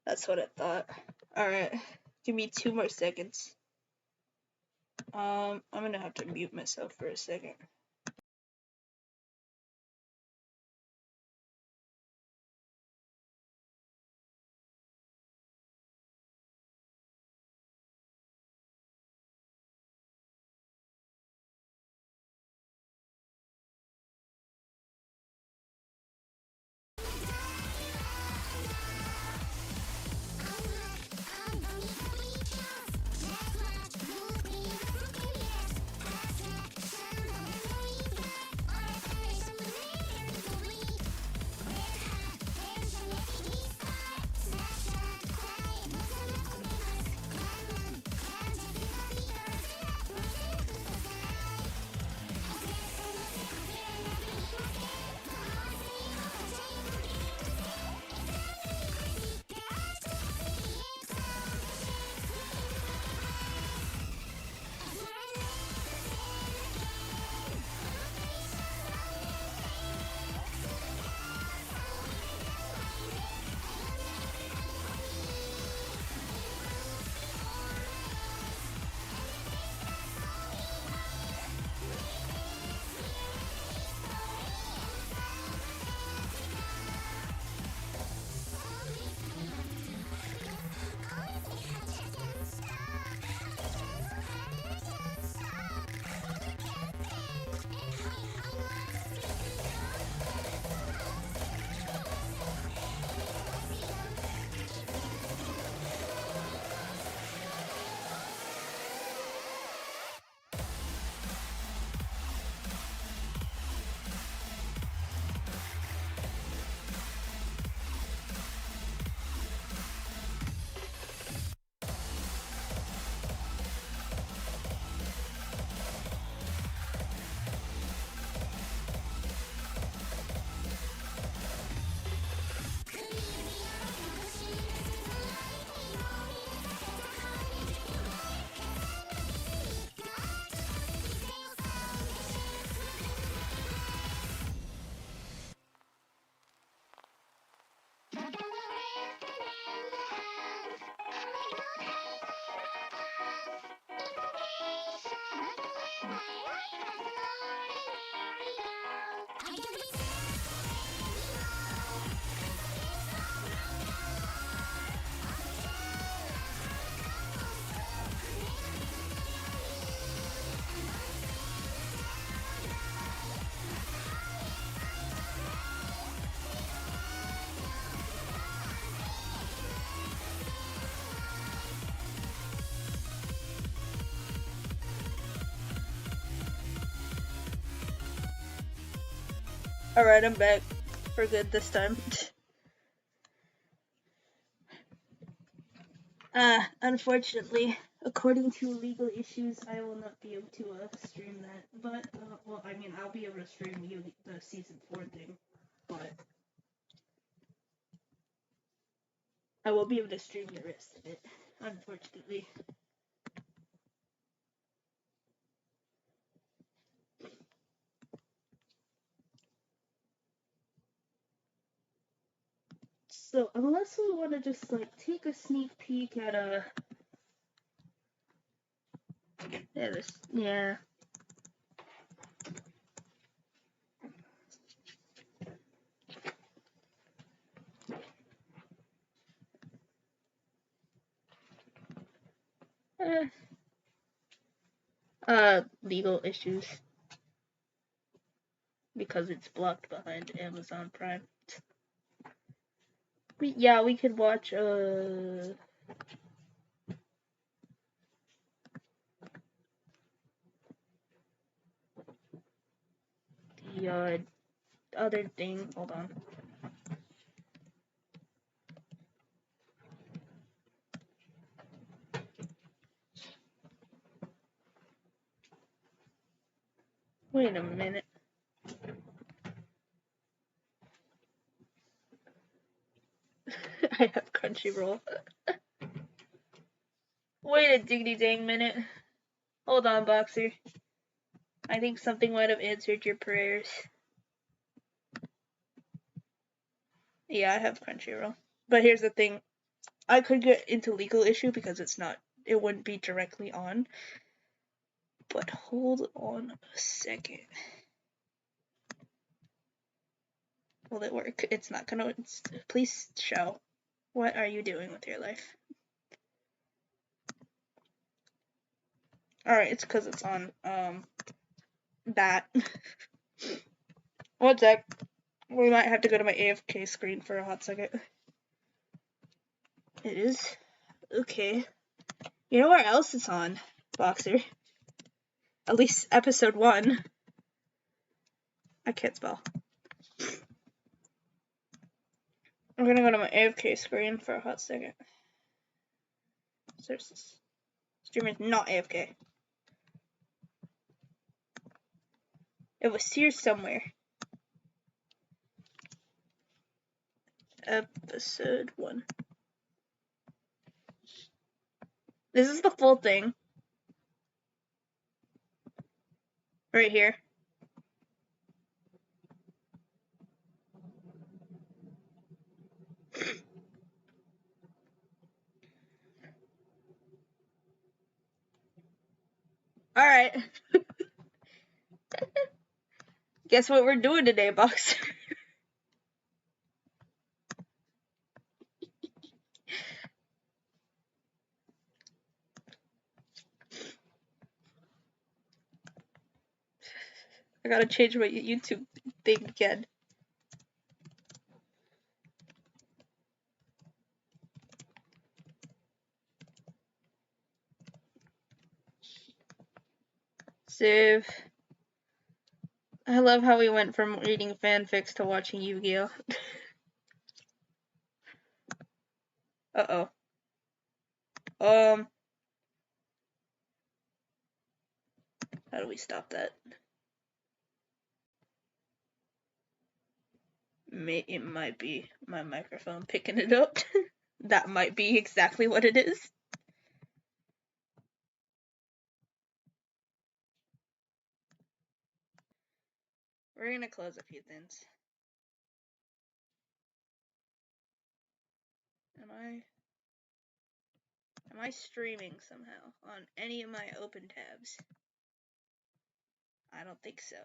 That's what I thought. Alright. Give me 2 more seconds. I'm gonna have to mute myself for a second. Alright, I'm back for good this time. Unfortunately, according to legal issues, I will not be able to stream that. But, well, I mean, I'll be able to stream you the season 4 thing, but I won't be able to stream the rest of it, unfortunately. So, unless we want to just, like, take a sneak peek at yeah. Legal issues. Because it's blocked behind Amazon Prime. Yeah, we could watch, the, other thing. Hold on. Wait a minute. I have Crunchyroll. Wait a diggity dang minute. Hold on, Boxer. I think something might have answered your prayers. Yeah, I have Crunchyroll. But here's the thing. I could get into legal issue because it wouldn't be directly on. But hold on a second. Will it work? It's not gonna. Please show. What are you doing with your life? Alright, it's because it's on, that. One sec. We might have to go to my AFK screen for a hot second. It is? Okay. You know where else it's on, Boxer? At least episode 1. I can't spell. I'm gonna go to my AFK screen for a hot second. Streamer's not AFK. It was here somewhere. Episode 1. This is the full thing. Right here. Alright. Guess what we're doing today, Boxer? I gotta change my YouTube thing again. Save. I love how we went from reading fanfics to watching Yu-Gi-Oh! Uh-oh. How do we stop that? It might be my microphone picking it up. That might be exactly what it is. We're gonna close a few things. Am I streaming somehow on any of my open tabs? I don't think so.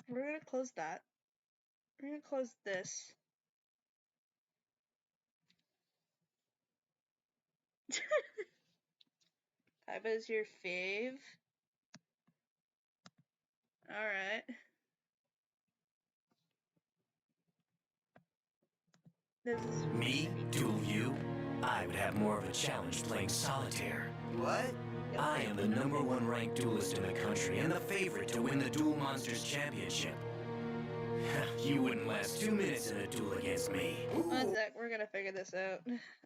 We're gonna close that. We're gonna close this. Kaiba is your fave? Alright. Me? Duel you? I would have more of a challenge playing solitaire. What? go. I am the #1 ranked duelist in the country and the favorite to win the Duel Monsters Championship. You wouldn't last 2 minutes in a duel against me. One sec, we're gonna figure this out.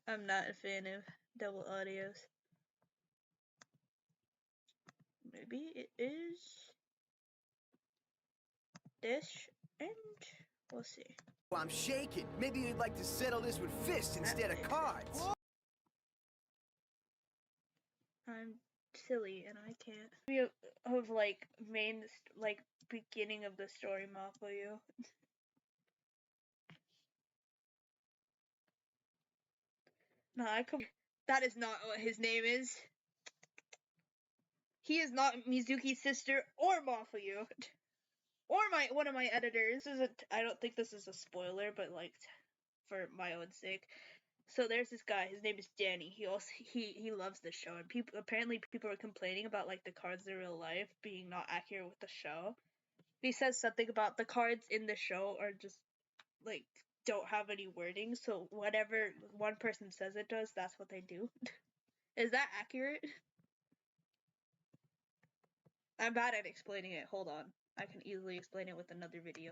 I'm not a fan of double audios. Maybe it is this, and we'll see. Well, I'm shaking. Maybe you'd like to settle this with fists instead of cards. I'm silly and I can't. We of like beginning of the story map for you. No, I could. That is not what his name is. He is not Mizuki's sister or Mafuyu. Or one of my editors. I don't think this is a spoiler, but like for my own sake. So there's this guy, his name is Danny. He loves the show, and apparently people are complaining about like the cards in real life being not accurate with the show. He says something about the cards in the show are just like don't have any wording, so whatever one person says it does, that's what they do. Is that accurate? I'm bad at explaining it. Hold on. I can easily explain it with another video.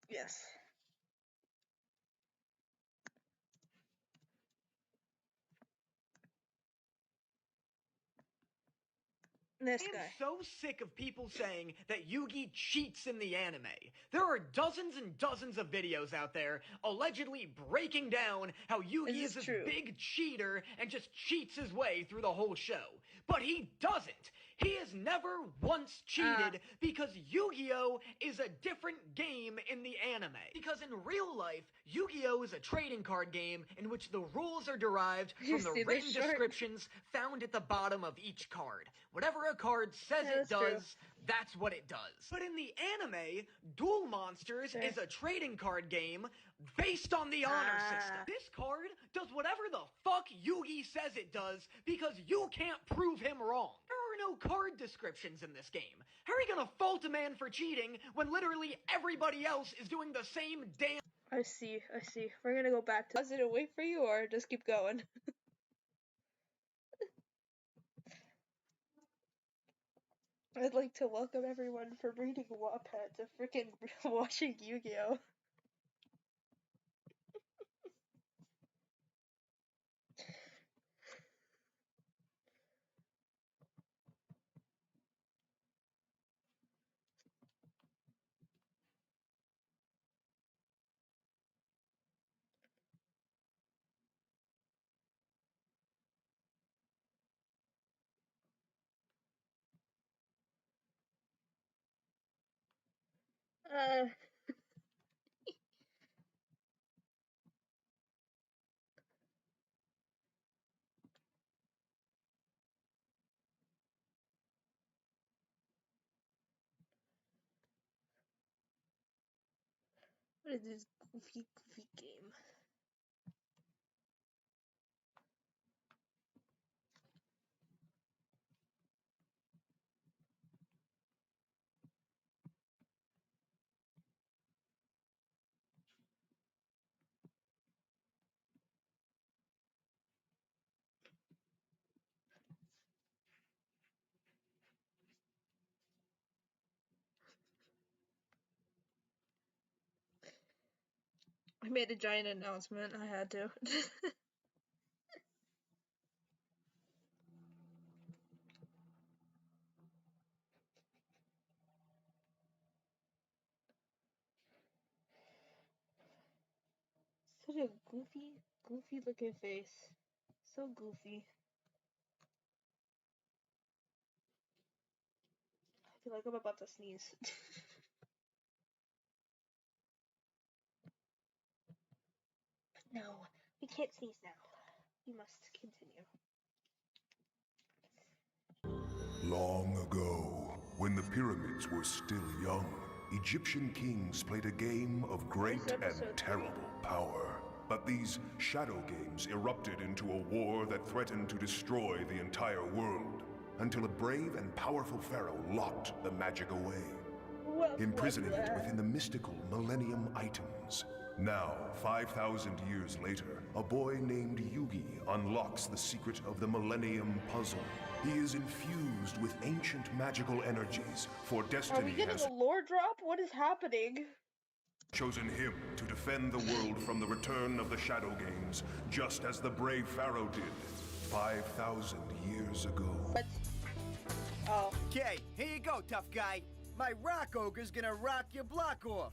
Yes. This guy. I'm so sick of people saying that Yugi cheats in the anime. There are dozens and dozens of videos out there allegedly breaking down how Yugi is this big cheater and just cheats his way through the whole show. But he doesn't. He has never once cheated because Yu-Gi-Oh! Is a different game in the anime. Because in real life, Yu-Gi-Oh! Is a trading card game in which the rules are derived from the written descriptions found at the bottom of each card. Whatever a card says it does, that's what it does. But in the anime, Duel Monsters is a trading card game based on the honor system. This card does whatever the fuck Yugi says it does because you can't prove him wrong. There are no card descriptions in this game. How are you gonna fault a man for cheating when literally everybody else is doing the same damn— I see. We're gonna go back to— Is it a wait for you or just keep going? I'd like to welcome everyone for reading Wattpad to freaking watching Yu-Gi-Oh! What is this goofy game? I made a giant announcement. I had to. Such a goofy looking face. So goofy. I feel like I'm about to sneeze. No, we can't sneeze now. We must continue. Long ago, when the pyramids were still young, Egyptian kings played a game of great and terrible power. But these shadow games erupted into a war that threatened to destroy the entire world, until a brave and powerful pharaoh locked the magic away, imprisoning it within the mystical Millennium items. Now, 5,000 years later, a boy named Yugioh unlocks the secret of the Millennium Puzzle. He is infused with ancient magical energies, for destiny Are we getting has a lore drop? What is happening? chosen him to defend the world from the return of the Shadow Games, just as the brave Pharaoh did 5,000 years ago. But oh. Okay, here you go, tough guy. My rock ogre's gonna rock your block off.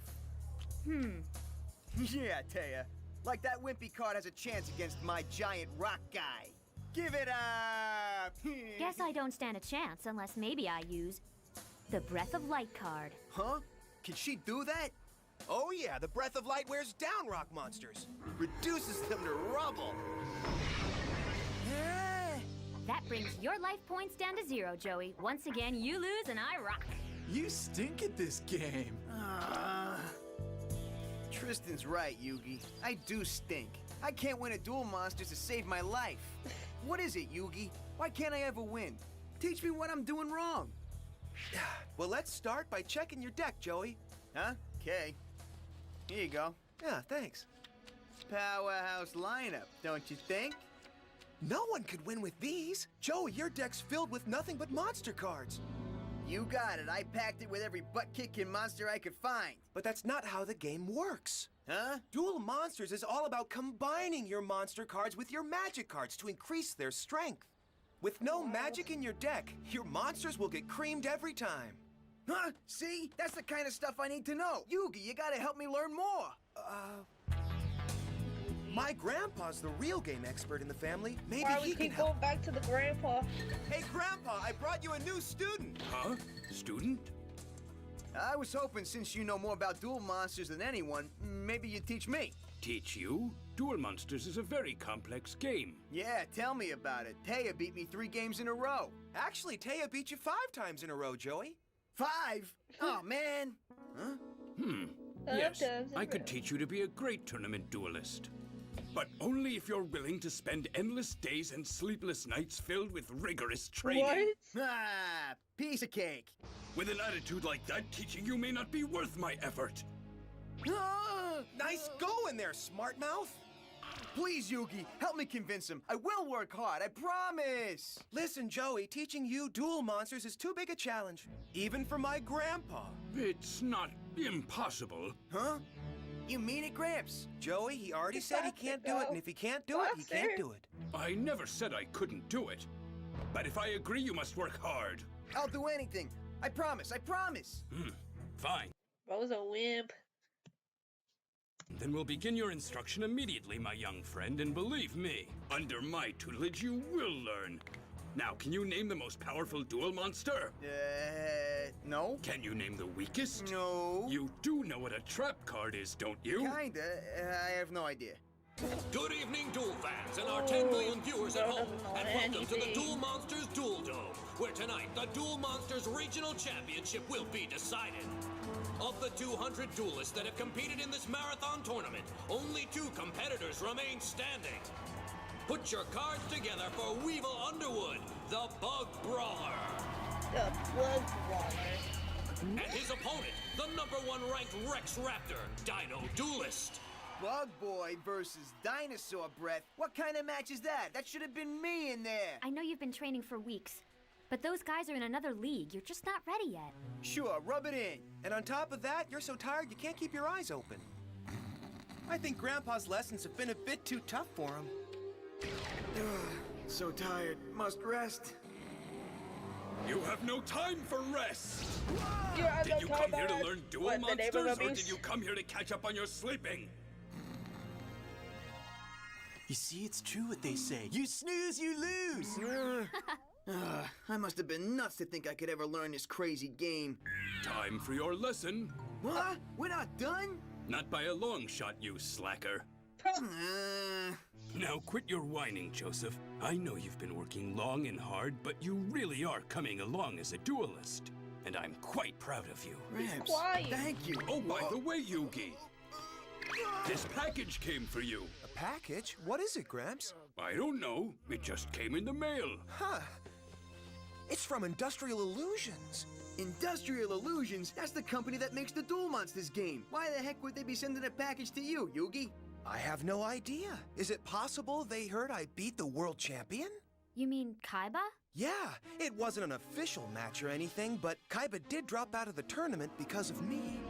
Yeah, Taya. Like that wimpy card has a chance against my giant rock guy. Give it up! Guess I don't stand a chance unless maybe I use the Breath of Light card. Huh? Can she do that? Oh yeah, the Breath of Light wears down rock monsters. Reduces them to rubble. That brings your life points down to 0, Joey. Once again, you lose and I rock. You stink at this game. Tristan's right, Yugi. I do stink. I can't win a Duel Monsters to save my life. What is it, Yugi? Why can't I ever win? Teach me what I'm doing wrong. Well, let's start by checking your deck, Joey. Huh? Okay. Here you go. Yeah, thanks. Powerhouse lineup, don't you think? No one could win with these. Joey, your deck's filled with nothing but monster cards. You got it. I packed it with every butt-kicking monster I could find. But that's not how the game works. Huh? Duel Monsters is all about combining your monster cards with your magic cards to increase their strength. With no magic in your deck, your monsters will get creamed every time. Huh? See? That's the kind of stuff I need to know. Yugi, you gotta help me learn more. My grandpa's the real game expert in the family. Maybe Why he we can keep help. going back to the grandpa? Hey, Grandpa, I brought you a new student. Huh? Student? I was hoping since you know more about Duel Monsters than anyone, maybe you'd teach me. Teach you? Duel Monsters is a very complex game. Yeah, tell me about it. Taya beat me 3 games in a row. Actually, Taya beat you 5 times in a row, Joey. 5? Oh, man. Huh? Yes, I could teach you to be a great tournament duelist. But only if you're willing to spend endless days and sleepless nights filled with rigorous training. What? Ah, piece of cake. With an attitude like that, teaching you may not be worth my effort. Nice going there, smart mouth. Please, Yugi, help me convince him. I will work hard, I promise. Listen, Joey, teaching you Duel Monsters is too big a challenge. Even for my grandpa. It's not impossible. Huh? You mean it, Gramps? Joey, he already said he can't do it, and if he can't do it, he can't do it. I never said I couldn't do it. But if I agree, you must work hard. I'll do anything. I promise, I promise. Fine. Bro's a wimp. Then we'll begin your instruction immediately, my young friend, and believe me, under my tutelage you will learn. Now, can you name the most powerful duel monster? No. Can you name the weakest? No. You do know what a trap card is, don't you? Kinda. I have no idea. Good evening, Duel fans, and our 10 million viewers at home, and welcome to the Duel Monsters Duel Dome, where tonight the Duel Monsters Regional Championship will be decided. Of the 200 duelists that have competed in this marathon tournament, only 2 competitors remain standing. Put your cards together for Weevil Underwood, the Bug Brawler. The Bug Brawler. And his opponent, the #1 ranked Rex Raptor, Dino Duelist. Bug Boy versus Dinosaur Breath. What kind of match is that? That should have been me in there. I know you've been training for weeks, but those guys are in another league. You're just not ready yet. Sure, rub it in. And on top of that, you're so tired you can't keep your eyes open. I think Grandpa's lessons have been a bit too tough for him. So tired. Must rest. You have no time for rest! Yeah, did you come here to learn duel monsters, or abuse? did you come here to catch up on your sleeping? You see, it's true what they say. You snooze, you lose. I must have been nuts to think I could ever learn this crazy game. Time for your lesson. What? We're not done? Not by a long shot, you slacker. Now quit your whining, Joseph. I know you've been working long and hard, but you really are coming along as a duelist. And I'm quite proud of you. Gramps, thank you. Oh, by the way, Yugi, this package came for you. A package? What is it, Gramps? I don't know. It just came in the mail. Huh. It's from Industrial Illusions. Industrial Illusions? That's the company that makes the Duel Monsters game. Why the heck would they be sending a package to you, Yugi? I have no idea. Is it possible they heard I beat the world champion? You mean Kaiba? Yeah, it wasn't an official match or anything, but Kaiba did drop out of the tournament because of me.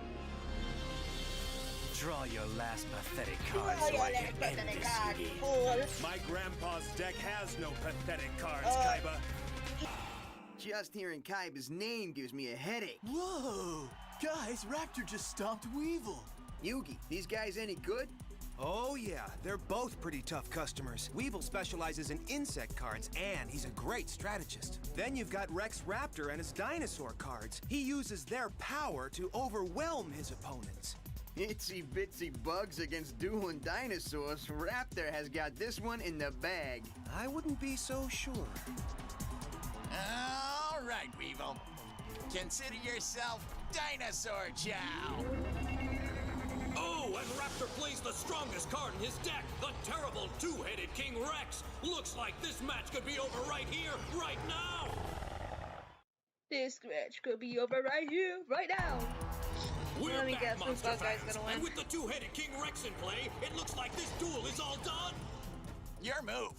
Draw your last pathetic card so I can end this, Yugi. My grandpa's deck has no pathetic cards, Kaiba. Just hearing Kaiba's name gives me a headache. Whoa! Guys, Raptor just stomped Weevil. Yugi, these guys any good? Oh yeah, they're both pretty tough customers. Weevil specializes in insect cards, and he's a great strategist. Then you've got Rex Raptor and his dinosaur cards. He uses their power to overwhelm his opponents. Itsy bitsy bugs against dueling dinosaurs. Raptor has got this one in the bag. I wouldn't be so sure. All right, Weevil. Consider yourself Dinosaur Chow. Oh, and Raptor plays the strongest card in his deck, the terrible two-headed King Rex. Looks like this match could be over right here, right now. This match could be over right here, right now. We're Let me back, guess, which Monster bug guy's fans. gonna win? And with the two-headed King Rex in play, it looks like this duel is all done. Your move.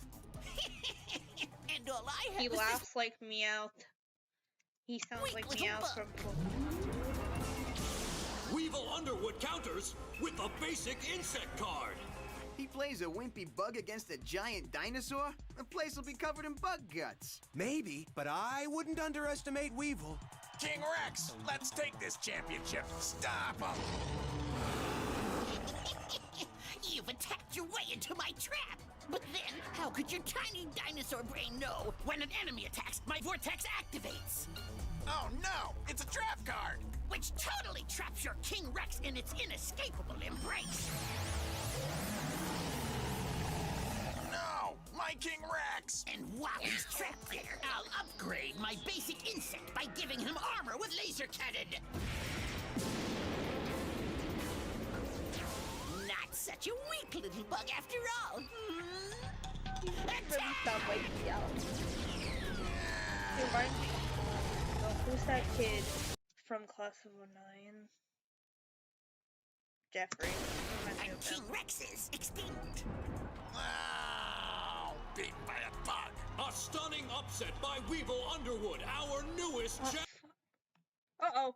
And all I have He is laughs like Meowth. He sounds like Meowth from Weevil Underwood counters with the basic insect card. He plays a wimpy bug against a giant dinosaur? The place will be covered in bug guts. Maybe, but I wouldn't underestimate Weevil. King Rex, let's take this championship. Stop him. You've attacked your way into my trap. But then, how could your tiny dinosaur brain know when an enemy attacks, my vortex activates? Oh no, it's a trap card. Which totally traps your King Rex in its inescapable embrace. No, my King Rex. And while he's trapped there, I'll upgrade my basic insect by giving him armor with laser cannon. Not such a weak little bug after all. Attack! Who's that kid from Class of 09? Jeffrey. And King Rex is extinct. Wow! Beaten by a bug. A stunning upset by Weevil Underwood, our newest champ. Uh-oh.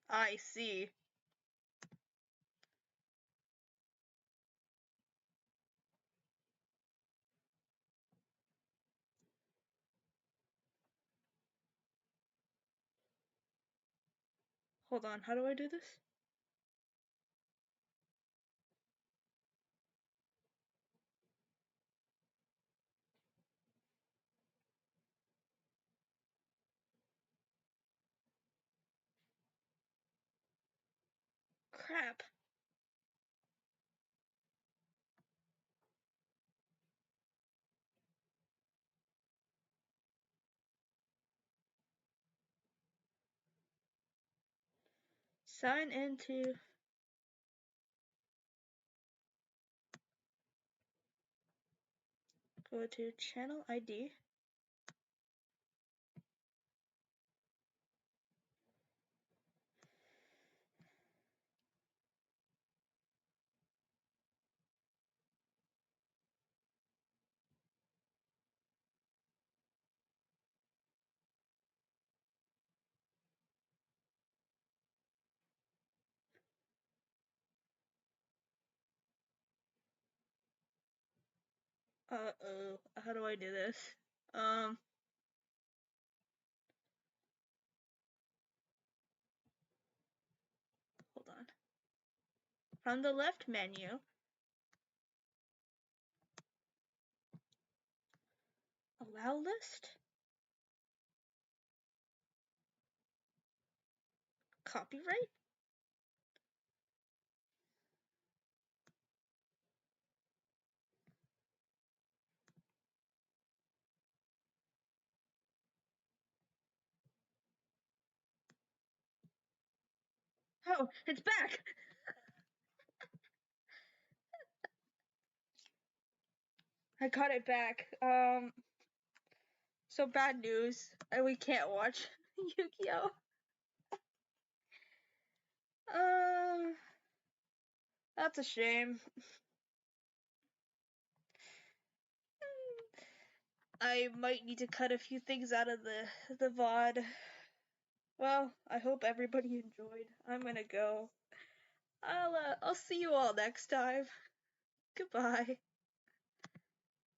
I see. Hold on, how do I do this? Crap. Sign into go to channel ID. Uh-oh, how do I do this? Hold on. From the left menu, allow list, copyright, how Oh, it's back! I got it back. So bad news. We can't watch Yugioh. That's a shame. I might need to cut a few things out of the VOD. Well, I hope everybody enjoyed. I'm gonna go. I'll see you all next time. Goodbye.